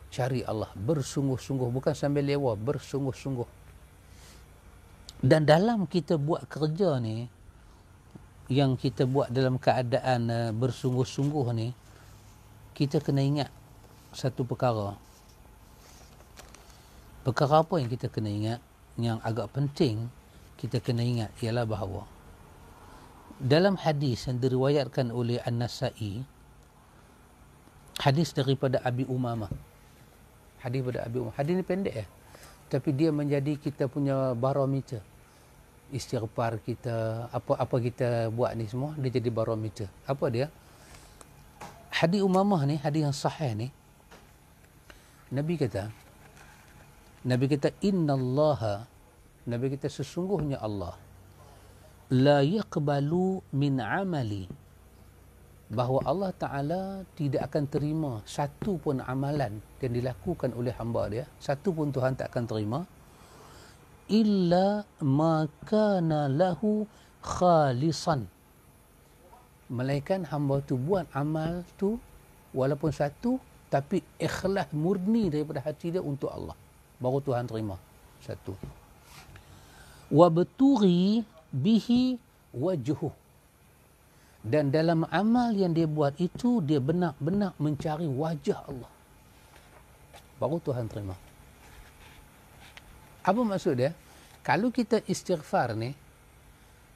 cari Allah, bersungguh-sungguh, bukan sambil lewa, bersungguh-sungguh. Dan dalam kita buat kerja ni, yang kita buat dalam keadaan bersungguh-sungguh ni, kita kena ingat satu perkara. Perkara apa yang kita kena ingat, yang agak penting kita kena ingat, ialah bahawa dalam hadis yang diriwayatkan oleh An-Nasa'i, hadis daripada Abi Umamah, hadis daripada Abi Umamah, hadis ni pendek tapi dia menjadi kita punya barometer. Istighfar kita, apa kita buat ni semua, dia jadi barometer. Apa dia? Hadis Umamah ni, hadis yang sahih ni, Nabi kata innallaha, Nabi kata sesungguhnya Allah la yaqbalu min amali, bahawa Allah Ta'ala tidak akan terima satu pun amalan yang dilakukan oleh hamba dia, satu pun Tuhan tak akan terima, illa ma kana lahu khalisan, melainkan hamba tu buat amal tu walaupun satu, tapi ikhlas murni daripada hati dia untuk Allah, baru Tuhan terima satu. Wabtughi bihi wajhuh, dan dalam amal yang dia buat itu dia benar-benar mencari wajah Allah, baru Tuhan terima. Apa maksud dia? Kalau kita istighfar ni,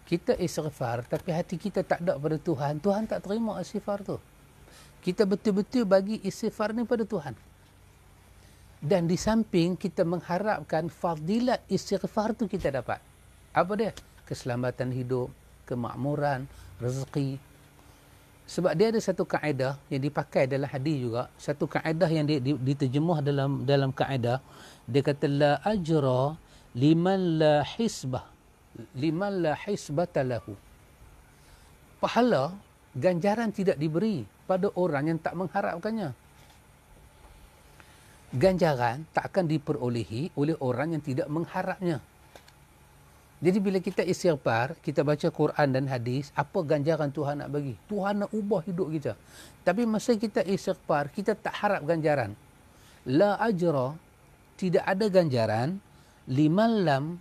kita istighfar tapi hati kita tak ada pada Tuhan, Tuhan tak terima istighfar tu. Kita betul-betul bagi istighfar ni pada Tuhan. Dan di samping kita mengharapkan fadilat istighfar tu kita dapat. Apa dia? Keselamatan hidup, kemakmuran, rezeki. Sebab dia ada satu kaedah yang dipakai dalam hadis juga, satu kaedah yang diterjemah dalam kaedah, dia kata la ajra liman la hisbata lahu. Pahala, ganjaran tidak diberi pada orang yang tak mengharapkannya. Ganjaran tak akan diperolehi oleh orang yang tidak mengharapnya. Jadi bila kita istighfar, kita baca Quran dan hadis, apa ganjaran Tuhan nak bagi? Tuhan nak ubah hidup kita. Tapi masa kita istighfar, kita tak harap ganjaran. La ajra, tidak ada ganjaran, liman lam,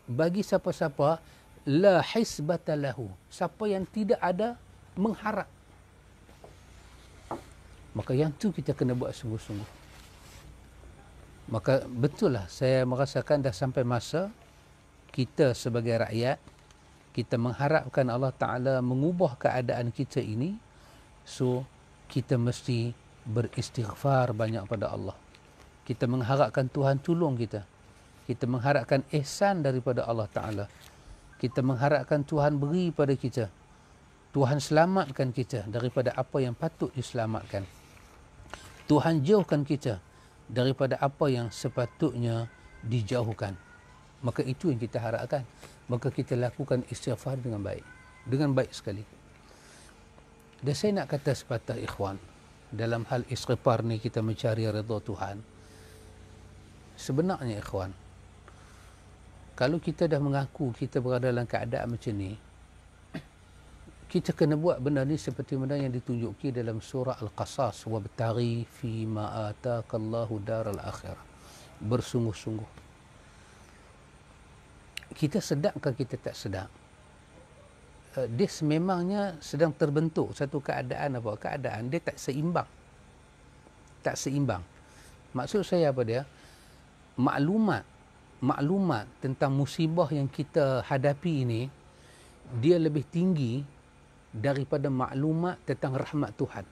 bagi siapa-siapa, la hisbata lahu, siapa yang tidak ada mengharap. Maka yang tu kita kena buat sungguh-sungguh. Maka betul lah, saya merasakan dah sampai masa kita sebagai rakyat, kita mengharapkan Allah Ta'ala mengubah keadaan kita ini. So, kita mesti beristighfar banyak pada Allah. Kita mengharapkan Tuhan tolong kita. Kita mengharapkan ihsan daripada Allah Ta'ala. Kita mengharapkan Tuhan beri pada kita. Tuhan selamatkan kita daripada apa yang patut diselamatkan. Tuhan jauhkan kita daripada apa yang sepatutnya dijauhkan. Maka itu yang kita harapkan. Maka kita lakukan istighfar dengan baik. Dengan baik sekali. Dan saya nak kata sepatah ikhwan, dalam hal istighfar ni kita mencari redha Tuhan. Sebenarnya ikhwan, kalau kita dah mengaku kita berada dalam keadaan macam ni, kita kena buat benda ni seperti benda yang ditunjuki dalam surah Al-Qasas, wabtaghi fi ma ataqallahu daral akhirah. Bersungguh-sungguh. Kita sedar ke kita tak sedar, dia sememangnya sedang terbentuk satu keadaan, apa keadaan dia tak seimbang. Tak seimbang. Maksud saya apa dia? Maklumat tentang musibah yang kita hadapi ini, dia lebih tinggi daripada maklumat tentang rahmat Tuhan.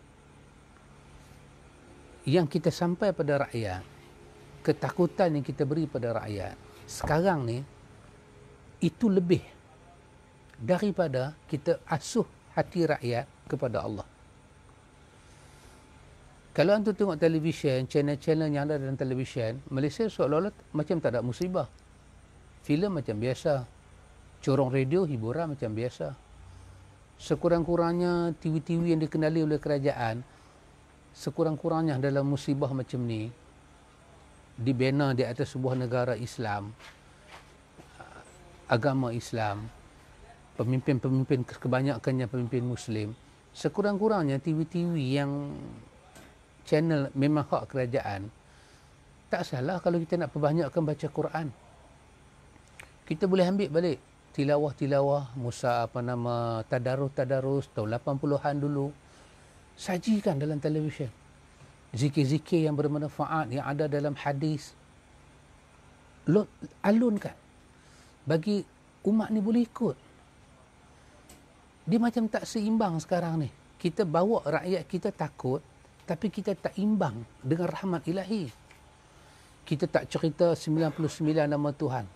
Yang kita sampai pada rakyat, ketakutan yang kita beri pada rakyat sekarang ni, itu lebih daripada kita asuh hati rakyat kepada Allah. Kalau antum tengok televisyen, channel-channel yang ada dalam televisyen, Malaysia seolah-olah macam tak ada musibah. Filem macam biasa. Corong radio, hiburan macam biasa. Sekurang-kurangnya TV-TV yang dikenali oleh kerajaan, sekurang-kurangnya dalam musibah macam ni, dibina di atas sebuah negara Islam, agama Islam, pemimpin-pemimpin kebanyakannya pemimpin Muslim, sekurang-kurangnya TV-TV yang channel memang hak kerajaan, tak salah kalau kita nak perbanyakkan baca Quran. Kita boleh ambil balik tilawah-tilawah, tadarus tahun 80-an dulu, sajikan dalam televisyen. Zikir-zikir yang bermanfaat yang ada dalam hadis, alunkan bagi umat ni boleh ikut. Dia macam tak seimbang sekarang ni. Kita bawa rakyat kita takut, tapi kita tak imbang dengan rahmat ilahi. Kita tak cerita 99 nama Tuhan.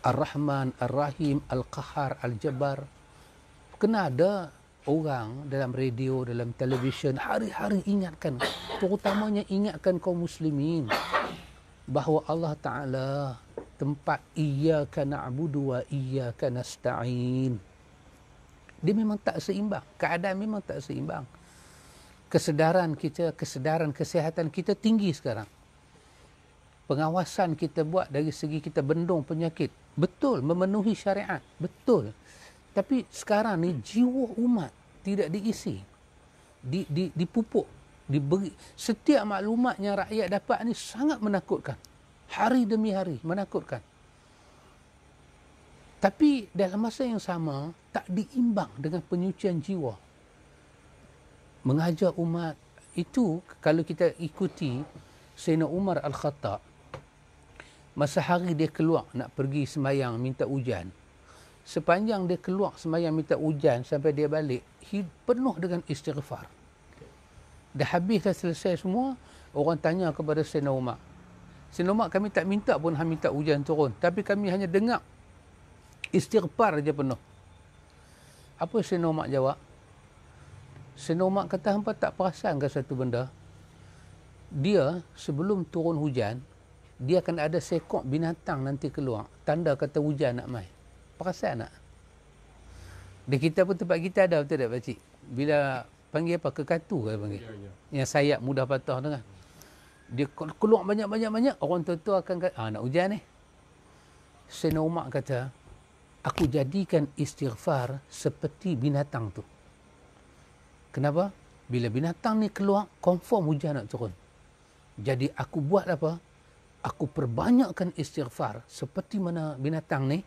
Ar-Rahman, Ar-Rahim, Al-Qahar, Al-Jabbar. Kena ada orang dalam radio, dalam televisyen, hari-hari ingatkan, terutamanya ingatkan kaum muslimin, bahawa Allah Ta'ala tempat iyyaka na'budu wa iyyaka nasta'in. Dia memang tak seimbang. Keadaan memang tak seimbang. Kesedaran kita, kesedaran kesihatan kita tinggi sekarang. Pengawasan kita buat dari segi kita bendung penyakit. Betul, memenuhi syariat. Betul. Tapi sekarang ni jiwa umat tidak diisi. Dipupuk. Diberi. Setiap maklumat yang rakyat dapat ni sangat menakutkan. Hari demi hari menakutkan. Tapi dalam masa yang sama tak diimbang dengan penyucian jiwa. Mengajar umat itu, kalau kita ikuti Sayyidina Umar Al-Khattab, masa hari dia keluar nak pergi sembahyang minta hujan, sepanjang dia keluar sembahyang minta hujan sampai dia balik, penuh dengan istighfar. Dah habis, dah selesai semua, orang tanya kepada Sayyidina Umar, Sayyidina Umar, kami tak minta pun hang minta hujan turun, tapi kami hanya dengar istighfar je penuh. Apa Sayyidina Umar jawab? Sayyidina Umar kata, hampa tak perasan ke satu benda? Dia sebelum turun hujan, dia akan ada seekor binatang nanti keluar, tanda kata hujan nak mai. Perasan tak? Di kita pun tempat kita ada, betul tak pakcik? Bila panggil apa? Kekatu ke panggil? Ya. Yang sayap mudah patah tu kan? Dia keluar banyak-banyak, orang tua akan kata, nak hujan ni. Sayyidina Umar kata, aku jadikan istighfar seperti binatang tu. Kenapa? Bila binatang ni keluar, confirm hujan nak turun. Jadi aku buat apa? Aku perbanyakkan istighfar seperti mana binatang ni,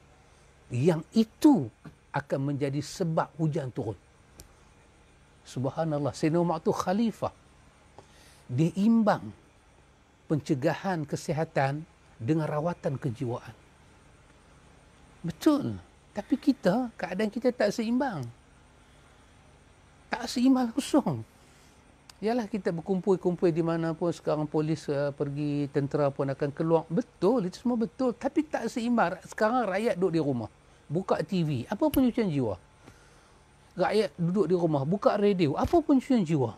yang itu akan menjadi sebab hujan turun. Subhanallah, Sayyidina Umar tu khalifah. Dia imbang pencegahan kesihatan dengan rawatan kejiwaan. Betul. Tapi kita, keadaan kita tak seimbang. Tak seimbang langsung. Yalah, kita berkumpul-kumpul di mana pun, sekarang polis pergi, tentera pun akan keluar. Betul, itu semua betul. Tapi tak seimbang. Sekarang rakyat duduk di rumah, buka TV. Apa penyucian jiwa? Rakyat duduk di rumah, buka radio. Apa penyucian jiwa?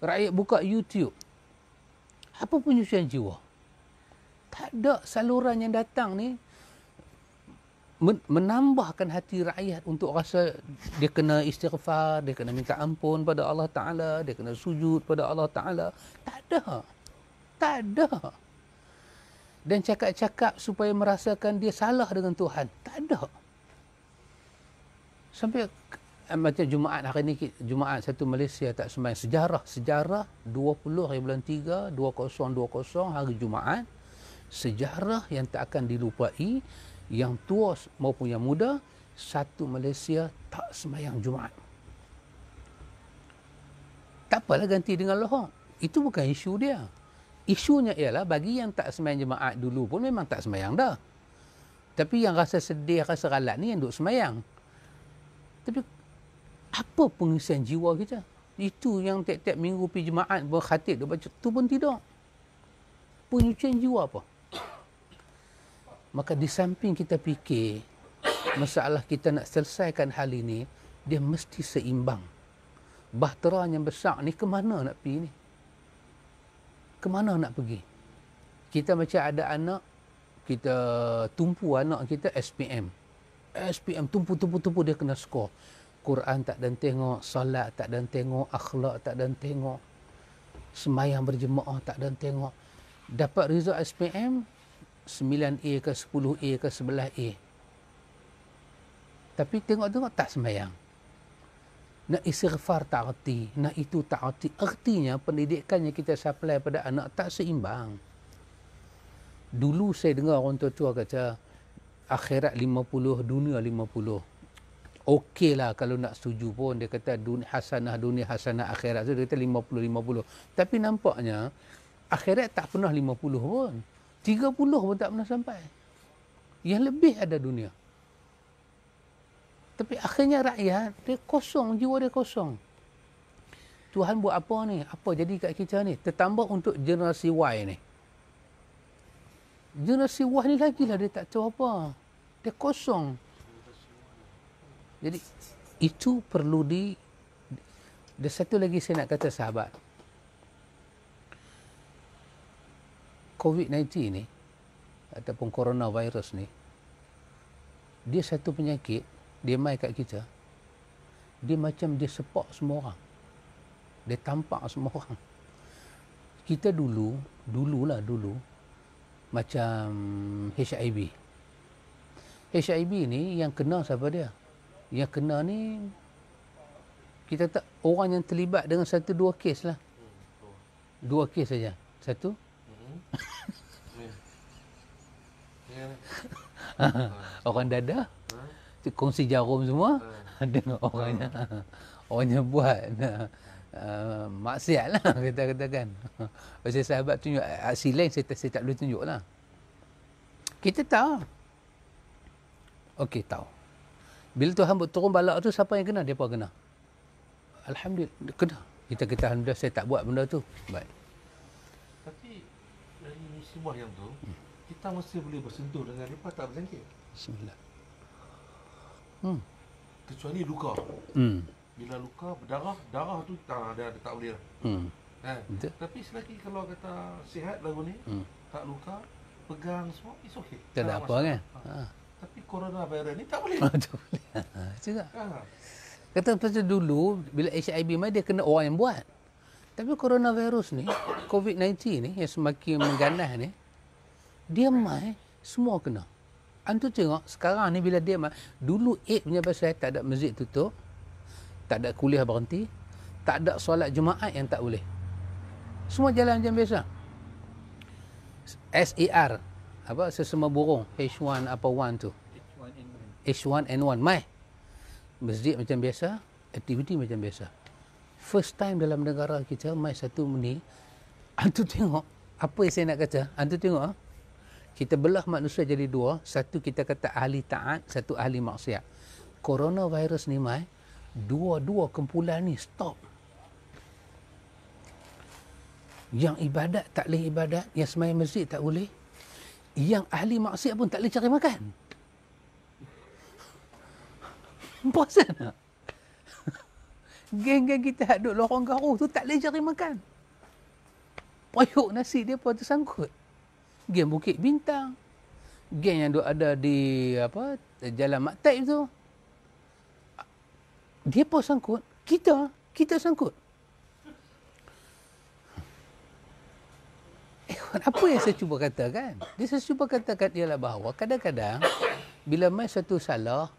Rakyat buka YouTube. Apa penyucian jiwa? Tak ada. Saluran yang datang ni menambahkan hati rakyat untuk rasa dia kena istighfar, dia kena minta ampun pada Allah Ta'ala, dia kena sujud pada Allah Ta'ala. Tak ada. Tak ada. Dan cakap-cakap supaya merasakan dia salah dengan Tuhan. Tak ada. Sampai macam Jumaat hari ni, Jumaat satu Malaysia tak sembahyang. Sejarah 20 hari bulan 3 2020 hari Jumaat, sejarah yang tak akan dilupai, yang tua maupun yang muda, satu Malaysia tak sembahyang Jumaat. Tak apalah ganti dengan Lahore. Itu bukan isu dia. Isunya ialah bagi yang tak sembahyang Jumaat dulu pun memang tak sembahyang dah. Tapi yang rasa sedih, rasa ralat ni yang duk sembahyang. Tapi apa pengisian jiwa kita? Itu yang tiap-tiap minggu pergi Jumaat berkhatib, dia baca, tu pun tidak. Penyucian jiwa apa? Maka di samping kita fikir masalah kita nak selesaikan hal ini, dia mesti seimbang bahtera yang besar ni ke mana nak pergi ni? Ke mana nak pergi? Kita macam ada anak, kita tumpu anak kita SPM. SPM tumpu dia kena skor. Quran tak dan tengok, salat tak dan tengok, akhlak tak dan tengok, sembahyang berjemaah tak dan tengok. Dapat result SPM 9A ke 10A ke 11A. Tapi tengok-tengok tak sembahyang. Nak istighfar tak erti, nak itu tak erti. Artinya pendidikan yang kita supply pada anak tak seimbang. Dulu saya dengar orang tua-tua kata akhirat 50, dunia 50. Okeylah kalau nak setuju pun, dia kata dunia hasanah akhirat. So dia kata 50-50. Tapi nampaknya akhirat tak pernah 50 pun. 30 pun tak pernah sampai. Yang lebih ada dunia. Tapi akhirnya rakyat, dia kosong, jiwa dia kosong. Tuhan buat apa ni? Apa jadi kat kita ni? Tertambah untuk generasi Y ni. Generasi Y ni lagi lah dia tak tahu apa. Dia kosong. Jadi itu perlu ada satu lagi saya nak kata sahabat. COVID-19 ni ataupun coronavirus ni, dia satu penyakit, dia mai kat kita. Dia macam dia sepak semua orang. Dia tampak semua orang. Kita dulu macam HIV. HIV ni yang kena siapa dia? Yang kena ni kita tak, orang yang terlibat dengan 1-2 kes lah. 2 kes saja. Satu. Orang dadah. Kongsi jarum semua. Dengan orangnya. Orangnya buat maksiat lah kita katakan. Pasal sahabat tunjuk aksi lain, saya tak boleh tunjuk lah. Kita tahu. Okey, tahu. Bila Tuhan buat turun bala tu, siapa yang kena? Dia pun kena. Alhamdulillah, kena. Kita alhamdulillah saya tak buat benda tu. Baik. Tapi dari semua yang tu, kita mesti boleh bersentuh dengan mereka tak berjangkit. Bismillah. Kecuali luka. Bila luka darah tu dia tak boleh lah. Tapi selagi kalau kata sihat lagu ni, tak luka, pegang semua, it's okay. Tak ada apa kan? Tapi coronavirus ni tak boleh. Tak boleh. Juga. Kata pasal dulu, bila HIV mai dia kena orang yang buat. Tapi coronavirus ni, COVID-19 ni, yang semakin mengganas ni, dia mai, semua kena. Antu tengok, sekarang ni bila dia mai, dulu AIDS punya pasal tak ada masjid tutup, tak ada kuliah berhenti, tak ada solat Jumaat yang tak boleh. Semua jalan macam biasa. SAR, apa sesama burung, H1 apa 1 tu. H1N1 mai. Masjid macam biasa, aktiviti macam biasa. First time dalam negara kita mai satu ni, antu tengok apa yang saya nak kata. Antu tengok kita belah manusia jadi dua, satu kita kata ahli taat, satu ahli maksiat. Coronavirus ni mai, dua-dua kumpulan ni stop. Yang ibadat tak boleh ibadat, yang sembahyang masjid tak boleh. Yang ahli maksiat pun tak boleh cari makan. Bosan tak? Geng-geng kita duduk lorong garuh tu tak boleh cari makan. Payuk nasi dia pun tersangkut. Geng Bukit Bintang. Geng yang duduk ada di Jalan Mak Taib tu. Dia pun sangkut. Kita sangkut. Apa yang saya cuba katakan? Saya cuba katakan ialah bahawa kadang-kadang bila mai satu salah,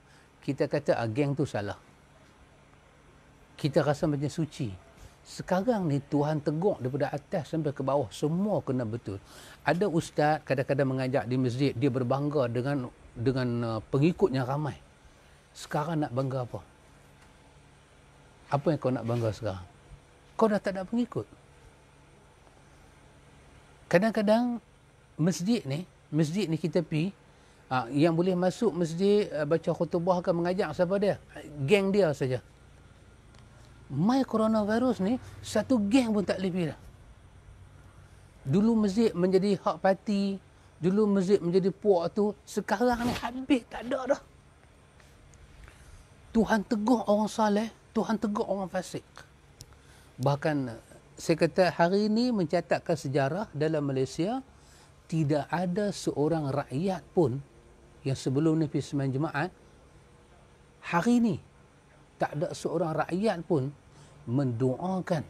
kita kata geng tu salah. Kita rasa macam suci. Sekarang ni Tuhan tegur daripada atas sampai ke bawah, semua kena betul. Ada ustaz kadang-kadang mengajak di masjid, dia berbangga dengan pengikutnya ramai. Sekarang nak bangga apa? Apa yang kau nak bangga sekarang? Kau dah tak ada pengikut. Kadang-kadang masjid ni kita pergi, yang boleh masuk masjid baca khutbah ke mengajak siapa dia? Geng dia saja. Mai coronavirus ni, satu geng pun tak boleh pergi dah. Dulu masjid menjadi hak parti, dulu masjid menjadi puak tu, sekarang ni habis tak ada dah. Tuhan tegur orang saleh, Tuhan tegur orang fasik. Bahkan saya kata hari ini mencatatkan sejarah dalam Malaysia, tidak ada seorang rakyat pun yang sebelum ni pergi sembahyang Jumaat, hari ini tak ada seorang rakyat pun mendoakan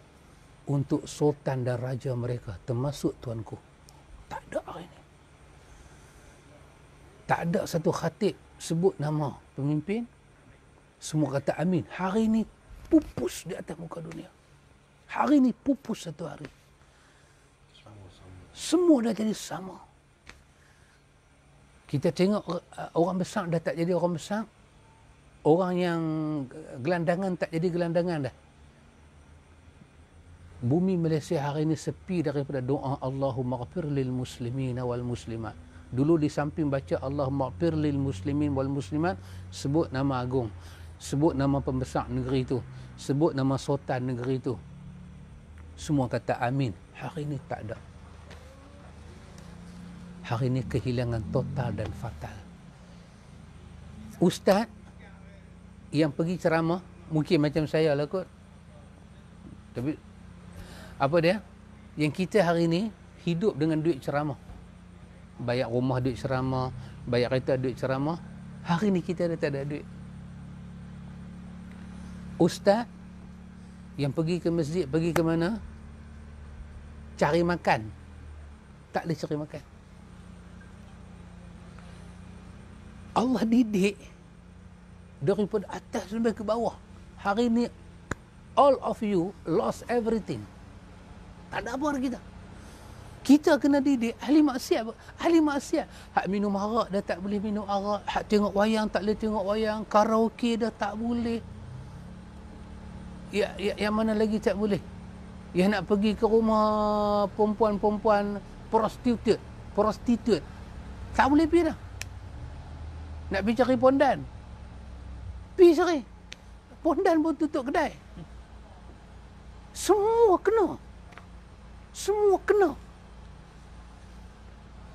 untuk sultan dan raja mereka, termasuk tuanku. Tak ada hari ini. Tak ada satu khatib sebut nama pemimpin, semua kata amin. Hari ini pupus di atas muka dunia. Hari ini pupus satu hari. Semua dah jadi sama. Kita tengok orang besar dah tak jadi orang besar. Orang yang gelandangan tak jadi gelandangan dah. Bumi Malaysia hari ini sepi daripada doa Allahumma ghafir lil muslimin wal muslimat. Dulu di samping baca Allahumma ghafir lil muslimin wal muslimat, sebut nama agung, sebut nama pembesar negeri itu, sebut nama sultan negeri itu. Semua kata amin. Hari ini tak ada. Hari ini kehilangan total dan fatal. Ustaz yang pergi ceramah, mungkin macam saya lah kot. Tapi apa dia? Yang kita hari ini hidup dengan duit ceramah. Bayar rumah duit ceramah, bayar kereta duit ceramah. Hari ini kita dah tak ada duit. Ustaz yang pergi ke masjid, pergi ke mana? Cari makan. Tak boleh cari makan. Allah didik daripada atas sampai ke bawah. Hari ini all of you lost everything. Tak ada apa kita. Kita kena didik ahli maksiat. Ahli maksiat. Hak minum arak dah tak boleh minum arak. Hak tengok wayang tak boleh tengok wayang. Karaoke dah tak boleh. Yang mana lagi tak boleh? Yang nak pergi ke rumah perempuan-perempuan prostitute. Tak boleh pergi dah. Nak pergi cari pondan. Pergi cari. Pondan pun tutup kedai. Semua kena. Semua kena.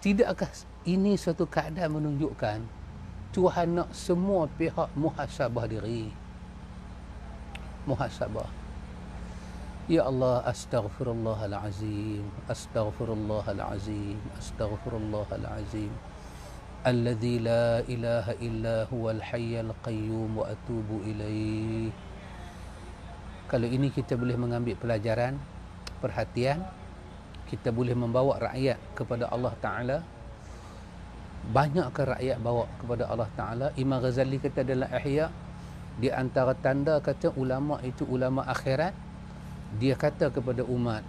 Tidakkah ini suatu keadaan menunjukkan Tuhan nak semua pihak muhasabah diri? Muhasabah. Ya Allah, astaghfirullahalazim, astaghfirullahalazim, astaghfirullahalazim. Alladzi la ilaha illa huwal hayyul qayyum wa atubu ilaih. Kalau ini kita boleh mengambil pelajaran, perhatian, kita boleh membawa rakyat kepada Allah Ta'ala. Banyakkah rakyat bawa kepada Allah Ta'ala? Imam Ghazali kata dalam Ihya, di antara tanda kata ulama itu ulama akhirat, dia kata kepada umat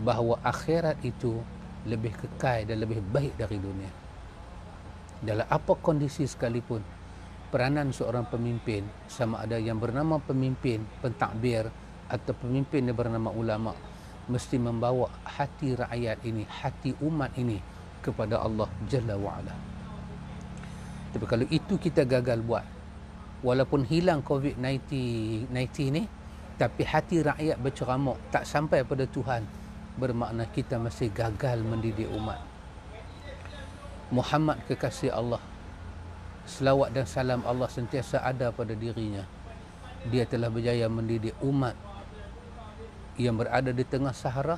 bahawa akhirat itu lebih kekal dan lebih baik dari dunia. Dalam apa kondisi sekalipun, peranan seorang pemimpin, sama ada yang bernama pemimpin pentadbir atau pemimpin yang bernama ulama, mesti membawa hati rakyat ini, hati umat ini kepada Allah Jalla wa'ala. Tapi kalau itu kita gagal buat, walaupun hilang COVID-19 ni, tapi hati rakyat berceramuk tak sampai pada Tuhan, bermakna kita masih gagal mendidik umat. Muhammad kekasih Allah, selawat dan salam Allah sentiasa ada pada dirinya. Dia telah berjaya mendidik umat yang berada di tengah Sahara,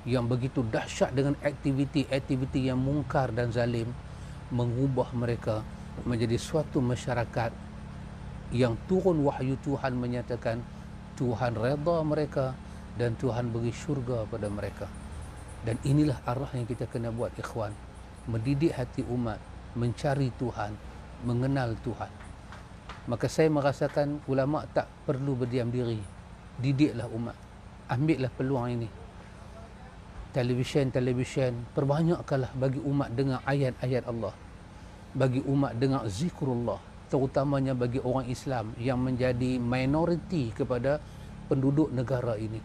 yang begitu dahsyat dengan aktiviti-aktiviti yang mungkar dan zalim, mengubah mereka menjadi suatu masyarakat yang turun wahyu Tuhan menyatakan Tuhan redha mereka dan Tuhan beri syurga pada mereka. Dan inilah arah yang kita kena buat, ikhwan. Mendidik hati umat, mencari Tuhan, mengenal Tuhan. Maka saya merasakan ulama tak perlu berdiam diri. Didiklah umat. Ambillah peluang ini. Televisyen, perbanyakkanlah bagi umat dengar ayat-ayat Allah. Bagi umat dengar zikrullah, terutamanya bagi orang Islam yang menjadi minoriti kepada penduduk negara ini.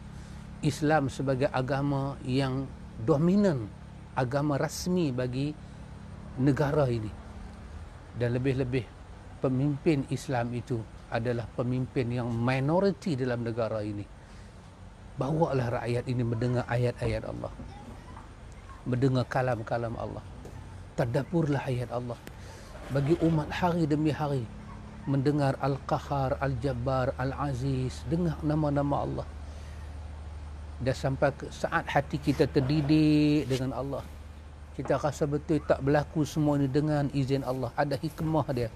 Islam sebagai agama yang dominan, agama rasmi bagi negara ini. Dan lebih-lebih pemimpin Islam itu adalah pemimpin yang minoriti dalam negara ini. Bawalah rakyat ini mendengar ayat-ayat Allah, mendengar kalam-kalam Allah, tadaburlah ayat Allah. Bagi umat hari demi hari mendengar Al-Qahar, Al-Jabbar, Al-Aziz, dengar nama-nama Allah. dah sampai ke saat hati kita terdidik dengan Allah. Kita rasa betul tak berlaku semua ini dengan izin Allah. Ada hikmah dia.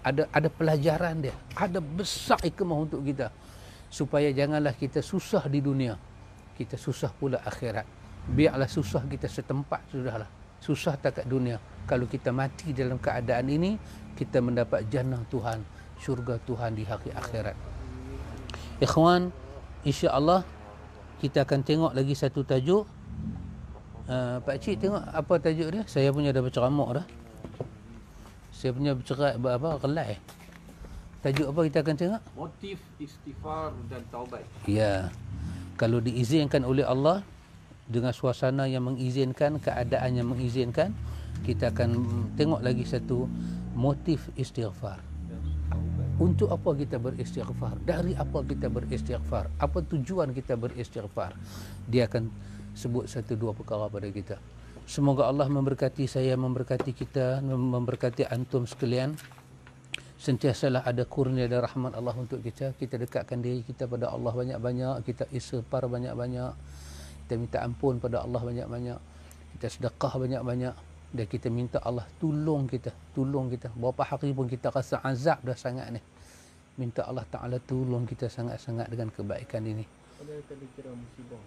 Ada pelajaran dia. Ada besar hikmah untuk kita. Supaya janganlah kita susah di dunia. Kita susah pula akhirat. Biarlah susah kita setempat sudahlah. Susah tak kat dunia. Kalau kita mati dalam keadaan ini, kita mendapat jannah Tuhan, syurga Tuhan di hari akhirat. Ikhwan, insya-Allah kita akan tengok lagi satu tajuk. Pak Cik tengok apa tajuk dia? Saya punya dah berceramuk dah. Saya punya bercerak apa? Relai. Tajuk apa kita akan tengok? Motif istighfar dan taubat. Ya. Kalau diizinkan oleh Allah dengan suasana yang mengizinkan, keadaan yang mengizinkan, kita akan tengok lagi satu motif istighfar. Untuk apa kita beristighfar? Dari apa kita beristighfar? Apa tujuan kita beristighfar? Dia akan sebut satu dua perkara pada kita. Semoga Allah memberkati saya, memberkati kita, memberkati antum sekalian. Sentiasalah ada kurnia dan rahmat Allah untuk kita. Kita dekatkan diri kita pada Allah banyak-banyak. Kita istighfar banyak-banyak. Kita minta ampun pada Allah banyak-banyak. Kita sedekah banyak-banyak. Dan kita minta Allah tolong kita. Tolong kita. Berapa hari pun kita rasa azab dah sangat ni. Minta Allah Ta'ala tolong kita sangat-sangat dengan kebaikan ini. Ada tadi kira musibah.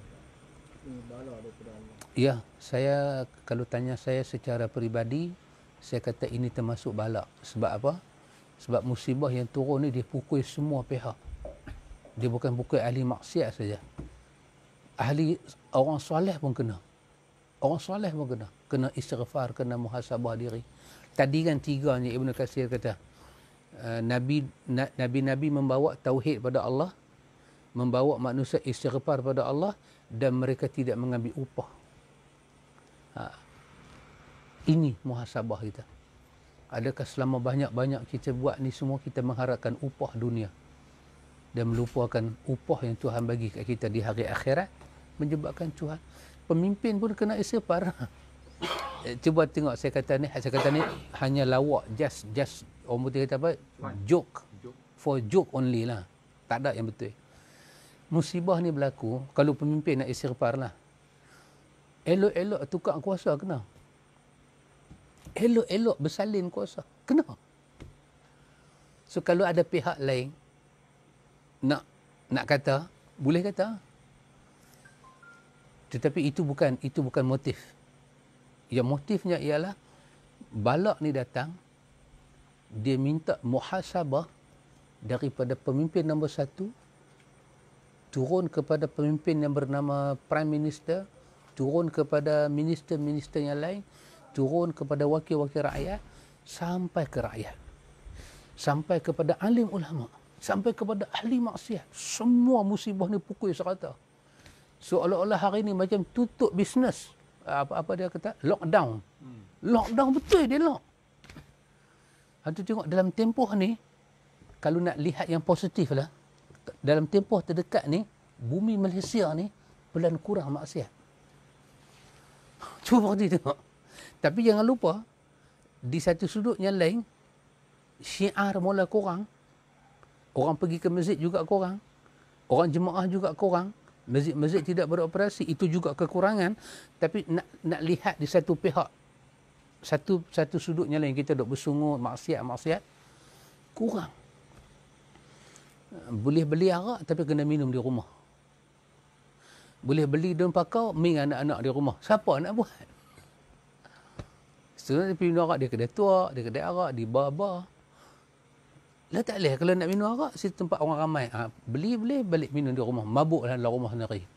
Ini bala daripada Allah. Ya, saya kalau tanya saya secara peribadi, saya kata ini termasuk bala. Sebab apa? Sebab musibah yang turun ni dia pukul semua pihak. Dia bukan pukul ahli maksiat saja. Ahli orang soleh pun kena. Orang soleh pun kena. Kena istighfar, kena muhasabah diri. Tadi kan tiganya Ibn Katsir kata, Nabi-Nabi membawa tauhid pada Allah, membawa manusia istighfar pada Allah, dan mereka tidak mengambil upah. Ini muhasabah kita. Adakah selama banyak-banyak kita buat ni semua kita mengharapkan upah dunia dan melupakan upah yang Tuhan bagi kat kita di hari akhirat, menyebabkan Tuhan. Pemimpin pun kena istighfar. Cuba tengok saya kata ni hanya lawak, just orang putih kata apa? Joke. For joke only lah. Tak ada yang betul. Musibah ni berlaku kalau pemimpin nak istighfar lah. Elok-elok tukar kuasa kena. Elok-elok bersalin kuasa kena. So kalau ada pihak lain nak kata, boleh kata. Tetapi itu bukan motif. Yang motifnya ialah balak ni datang, dia minta muhasabah daripada pemimpin nombor 1 turun kepada pemimpin yang bernama Prime Minister, turun kepada minister-minister yang lain, turun kepada wakil-wakil rakyat, sampai ke rakyat, sampai kepada alim ulama, sampai kepada ahli maksiat. Semua musibah ni pukul serata. Seolah-olah hari ni macam tutup bisnes. Apa dia kata? Lockdown. Lockdown betul dia lock. Hantu tengok dalam tempoh ni, kalau nak lihat yang positif lah, dalam tempoh terdekat ni, bumi Malaysia ni pelan kurang maksiat. Cuba pergi tengok. Tapi jangan lupa, di satu sudut yang lain, syiar mula kurang. Orang pergi ke masjid juga kurang. Orang jemaah juga kurang. Masjid-masjid tidak beroperasi, itu juga kekurangan. Tapi nak lihat di satu pihak, satu sudutnya lain, kita duk bersungut maksiat kurang. Boleh beli arak tapi kena minum di rumah. Boleh beli daun pakau, ming anak-anak di rumah. Siapa nak buat? Sebenarnya minum arak dia kedai tuak, dia kedai arak, di bar-bar. Lah tak boleh kalau nak minum arak situ tempat orang ramai. Beli balik minum di rumah. Mabuklah dalam rumah sendiri.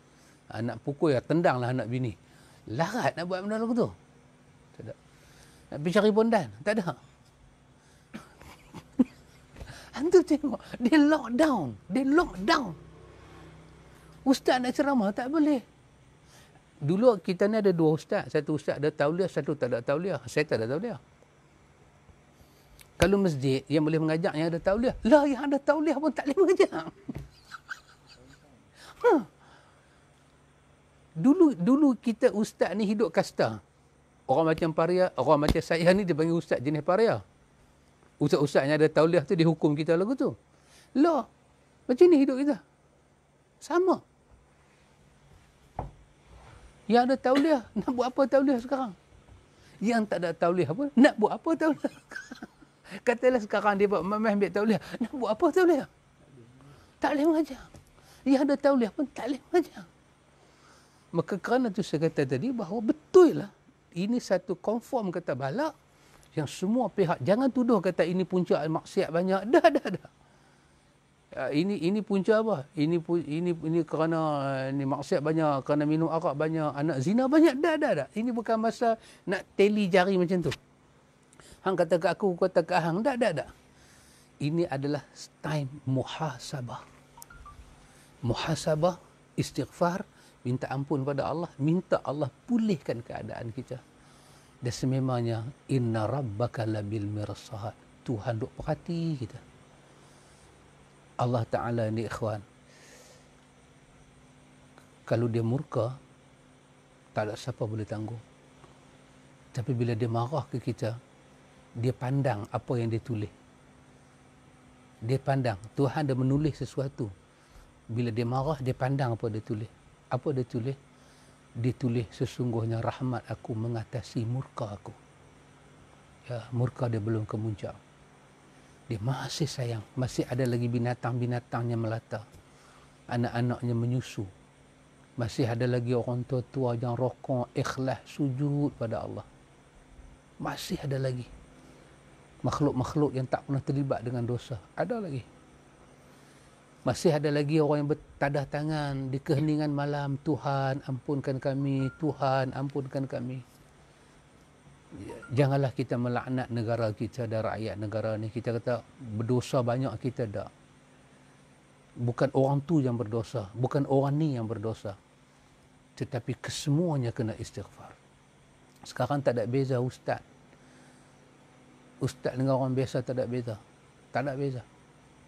Nak pukul tendanglah anak bini. Larat nak buat benda lagu tu. Tak ada. Nak pergi cari bondan, tak ada. Hantu tengok, dia lockdown. Ustaz nak ceramah tak boleh. Dulu kita ni ada 2 ustaz. Satu ustaz ada tauliah, satu tak ada tauliah. Saya tak ada tauliah. Kalau masjid yang boleh mengajar yang ada tauliah, lah yang ada tauliah pun tak boleh mengajar. Dulu kita ustaz ni hidup kasta. Orang macam paria, orang macam saya ni dipanggil ustaz jenis paria. Ustaz-ustaz yang ada tauliah tu dihukum kita lagu tu. Lah, macam ni hidup kita. Sama. Yang ada tauliah, nak buat apa tauliah sekarang? Yang tak ada tauliah apa, nak buat apa tauliah? Katalah sekarang dia buat mamah ambil tauliah, nak buat apa tauliah? Tak boleh mengajar. Yang ada tauliah pun tak boleh mengajar. Maka kerana tu saya kata tadi bahawa betul lah. Ini satu konform kata balak yang semua pihak jangan tuduh kata ini punca maksiat banyak. Dah. Ini punca apa? Ini kerana ini maksiat banyak, kerana minum arak banyak, anak zina banyak. Dah. Ini bukan masa nak teli jari macam tu. Hang kata ke aku kata ke hang. Dah. Ini adalah time muhasabah. Muhasabah, istighfar, minta ampun pada Allah, minta Allah pulihkan keadaan kita. Dan sememangnya inna rabbaka labil mirsad. Tuhan duk perhati kita. Allah Ta'ala ni ikhwan, kalau dia murka, tak ada siapa boleh tanggung. Tapi bila dia marah ke kita, dia pandang apa yang dia tulis. Dia pandang, Tuhan dah menulis sesuatu. Bila dia marah, dia pandang apa dia tulis. Apa dia tulis? Dia tulis sesungguhnya rahmat aku mengatasi murka aku. Ya, murka dia belum kemuncak. Dia masih sayang. Masih ada lagi binatang-binatangnya melata. Anak-anaknya menyusu. Masih ada lagi orang tua-tua yang rokok, ikhlas, sujud pada Allah. Masih ada lagi. Makhluk-makhluk yang tak pernah terlibat dengan dosa. Ada lagi. Masih ada lagi orang yang bertadah tangan di keheningan malam. Tuhan ampunkan kami. Tuhan ampunkan kami. Janganlah kita melaknat negara kita dan rakyat negara ni. Kita kata berdosa banyak, kita tak. Bukan orang tu yang berdosa. Bukan orang ni yang berdosa. Tetapi kesemuanya kena istighfar. Sekarang tak ada beza ustaz. Ustaz dengan orang biasa tak ada beza. Tak ada beza.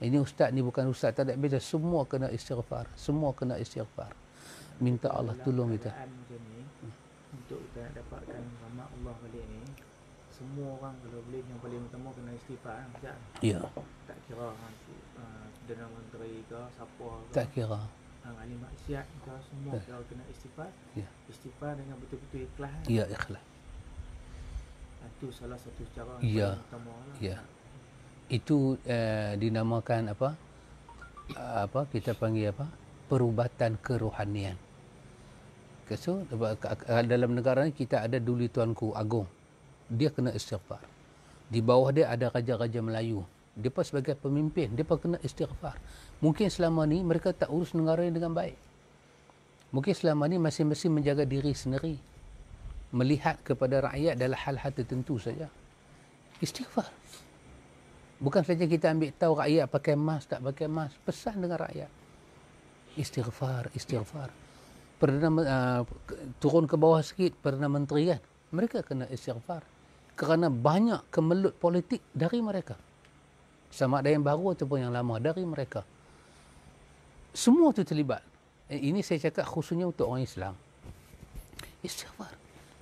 Ini ustaz ni bukan ustaz, tak ada beza. Semua kena istighfar. Semua kena istighfar. Minta Allah tolong kita. Untuk kita nak dapatkan rahmat Allah balik ni, semua orang kalau boleh yang paling utama kena istighfar kan. Ya. Tak kira Perdana Menteri ke siapa ke. Tak kira. Ahli maksiat ke, semua kalau kena istighfar. Ya. Istighfar dengan betul-betul ikhlas. Ya, ikhlas. Itu salah satu cara Ya. yang paling utama lah. Ya. Itu dinamakan apa? Kita panggil apa? Perubatan kerohanian. So, dalam negara ni kita ada Duli Tuanku Agong. Dia kena istighfar. Di bawah dia ada Raja-Raja Melayu. Dia pun sebagai pemimpin, dia pun kena istighfar. Mungkin selama ni mereka tak urus negara ini dengan baik. Mungkin selama ni masing-masing menjaga diri sendiri. Melihat kepada rakyat dalam hal-hal tertentu saja. Istighfar. Bukan saja kita ambil tahu rakyat pakai mask, tak pakai mask. Pesan dengan rakyat. Istighfar. Turun ke bawah sikit, Perdana Menteri kan. Mereka kena istighfar. Kerana banyak kemelut politik dari mereka. Sama ada yang baru ataupun yang lama, dari mereka. Semua tu terlibat. Ini saya cakap khususnya untuk orang Islam. Istighfar.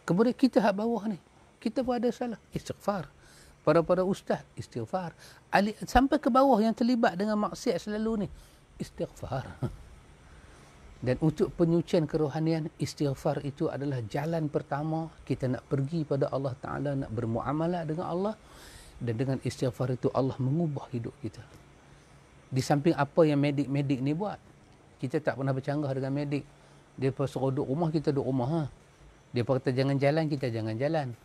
Kemudian kita hak bawah ni, kita pun ada salah. Istighfar. Para ustaz, istighfar. Sampai ke bawah yang terlibat dengan maksiat selalu ni, istighfar. Dan untuk penyucian kerohanian, istighfar itu adalah jalan pertama kita nak pergi pada Allah Ta'ala, nak bermuamalah dengan Allah. Dan dengan istighfar itu Allah mengubah hidup kita. Di samping apa yang medik-medik ni buat, kita tak pernah bercanggah dengan medik. Dia suruh duduk rumah, kita duduk rumah. Ha? Dia kata jangan jalan, kita jangan jalan.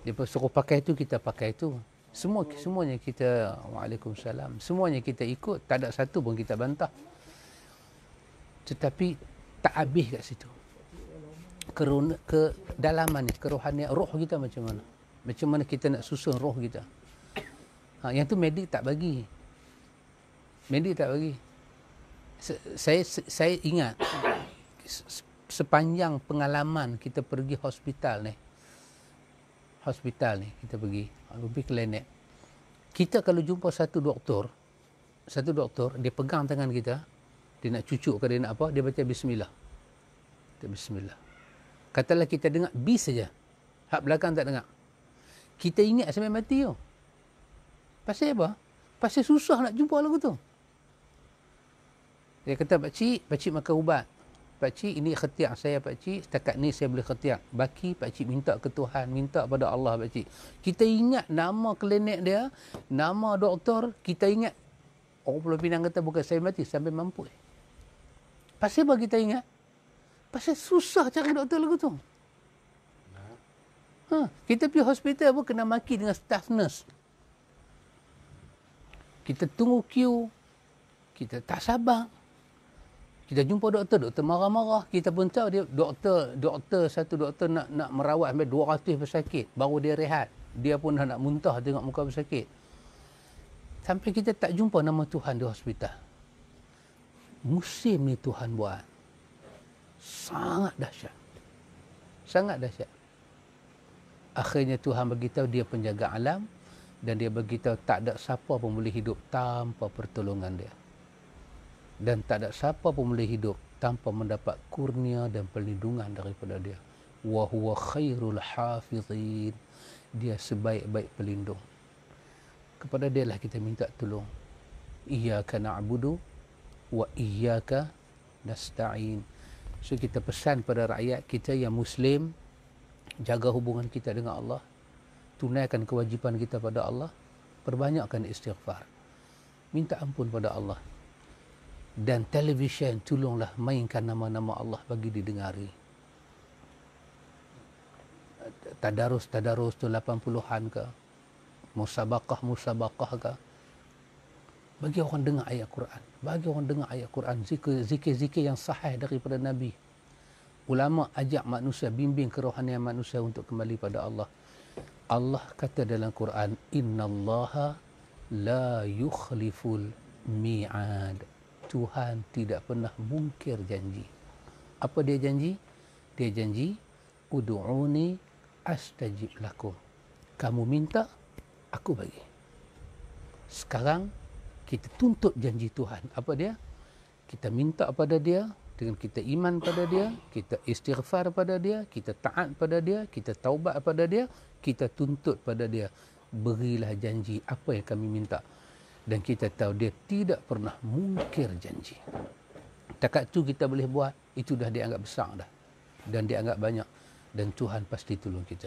Dia suruh pakai itu, kita pakai itu. Semuanya kita, waalaikumsalam, semuanya kita ikut. Tak ada satu pun kita bantah. Tetapi tak habis kat situ. Kedalaman ni, kerohanian, roh kita macam mana? Macam mana kita nak susun roh kita? Yang tu medik tak bagi. Medik tak bagi. Saya ingat sepanjang pengalaman kita pergi hospital ni kita pergi klinik. Kita kalau jumpa satu doktor, dia pegang tangan kita, dia nak cucuk ke dia nak apa, dia baca bismillah. Bismillah. Katalah kita dengar bis saja. Hak belakang tak dengar. Kita ingat sampai mati tu. Pasal apa? Pasal susah nak jumpa lagu tu. Dia kata, pakcik makan ubat. Pakcik, ini ikhtiar saya pakcik, setakat ni saya boleh ikhtiar. Baki pakcik minta ke Tuhan, minta pada Allah pakcik. Kita ingat nama klinik dia, nama doktor, kita ingat. Orang Pulau Pinang kata bukan saya mati, sampai mampu. Pasal apa kita ingat? Pasal susah cari doktor lagu tu. Kita pergi hospital pun kena maki dengan staff nurse. Kita tunggu queue, kita tak sabar. Kita jumpa doktor marah-marah. Kita pun tahu dia satu doktor nak merawat sampai 200 pesakit. Baru dia rehat. Dia pun dah nak muntah tengok muka pesakit. Sampai kita tak jumpa nama Tuhan di hospital. Musim ni Tuhan buat. Sangat dahsyat. Sangat dahsyat. Akhirnya Tuhan beritahu dia penjaga alam. Dan dia beritahu tak ada siapa pun boleh hidup tanpa pertolongan dia. Dan tak ada siapa pun boleh hidup tanpa mendapat kurnia dan perlindungan daripada dia. Wa huwa khairul hafizin. Dia sebaik-baik pelindung. Kepada dia lah kita minta tolong. Iyyaka na'budu wa iyyaka nasta'in. So kita pesan pada rakyat kita yang Muslim, jaga hubungan kita dengan Allah. Tunaikan kewajipan kita pada Allah. Perbanyakkan istighfar. Minta ampun pada Allah. Dan televisyen tolonglah mainkan nama-nama Allah bagi didengari. Tadarus tu 80-an ke, musabaqah ke. Bagi orang dengar ayat Quran. Bagi orang dengar ayat Quran. Zikir-zikir yang sahih daripada Nabi. Ulama ajak manusia, bimbing kerohanian manusia untuk kembali pada Allah. Allah kata dalam Quran, innallaha la yukhliful mi'ad. Tuhan tidak pernah mungkir janji. Apa dia janji? Dia janji, ud'uni astajib lakum. Kamu minta, aku bagi. Sekarang kita tuntut janji Tuhan. Apa dia? Kita minta pada dia, dengan kita iman pada dia, kita istighfar pada dia, kita taat pada dia, kita taubat pada dia, kita tuntut pada dia. Berilah janji apa yang kami minta. Dan kita tahu dia tidak pernah mungkir janji. Takat tu kita boleh buat, itu dah dianggap besar dah. Dan dianggap banyak. Dan Tuhan pasti tolong kita.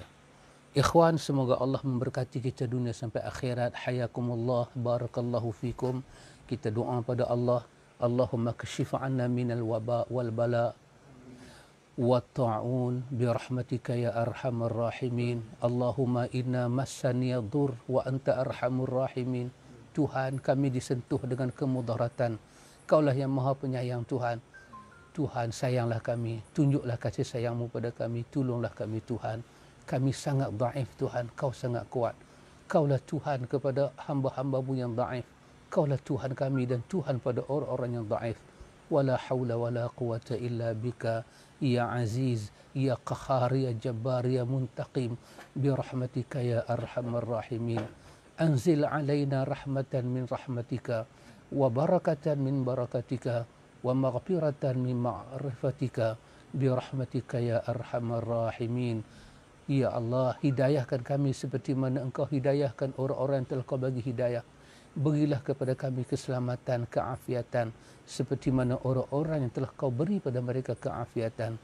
Ikhwan, semoga Allah memberkati kita dunia sampai akhirat. Hayakumullah, barakallahu fikum. Kita doa pada Allah. Allahumma kashif anna minal waba wal bala wa ta'un birahmatika ya arhamar rahimin. Allahumma inna massaniya dhur wa anta arhamur rahimin. Tuhan, kami disentuh dengan kemudaratan. Kaulah yang maha penyayang Tuhan. Tuhan, sayanglah kami. Tunjuklah kasih sayangmu pada kami. Tolonglah kami Tuhan. Kami sangat daif Tuhan. Kau sangat kuat. Kaulah Tuhan kepada hamba-hambamu yang daif. Kaulah Tuhan kami dan Tuhan pada orang-orang yang daif. Wala hawla wala quwata illa bika. Ya Aziz, Ya Qahar, Ya Jabbar, Ya Muntaqim. Birahmatika ya arhamar rahimin. Anzil alaina rahmatan min rahmatika wa barakatan min barakatika wa maghfiratan min ma'rifatika bi rahmatika ya arhamar rahimin. Ya Allah, hidayahkan kami seperti mana Engkau hidayahkan orang-orang yang telah Kau bagi hidayah. Berilah kepada kami keselamatan, keafiatan seperti mana orang-orang yang telah Kau beri pada mereka keafiatan.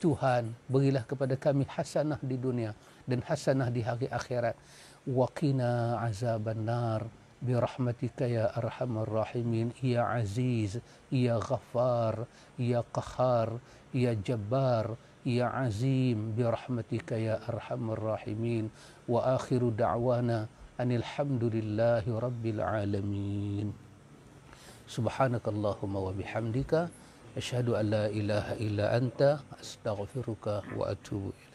Tuhan, berilah kepada kami hasanah di dunia dan hasanah di hari akhirat. Waqina azaban nar birahmatika ya arhamar rahimin. Ya Aziz, Ya Ghaffar, Ya Qahar, Ya Jabbar, Ya Azim, birahmatika ya arhamar rahimin. Wa akhiru da'wana anil hamdulillahi rabbil alamin. Subhanakallahumma wa bihamdika asyhadu an la ilaha illa anta astaghfiruka wa atubu ilaik.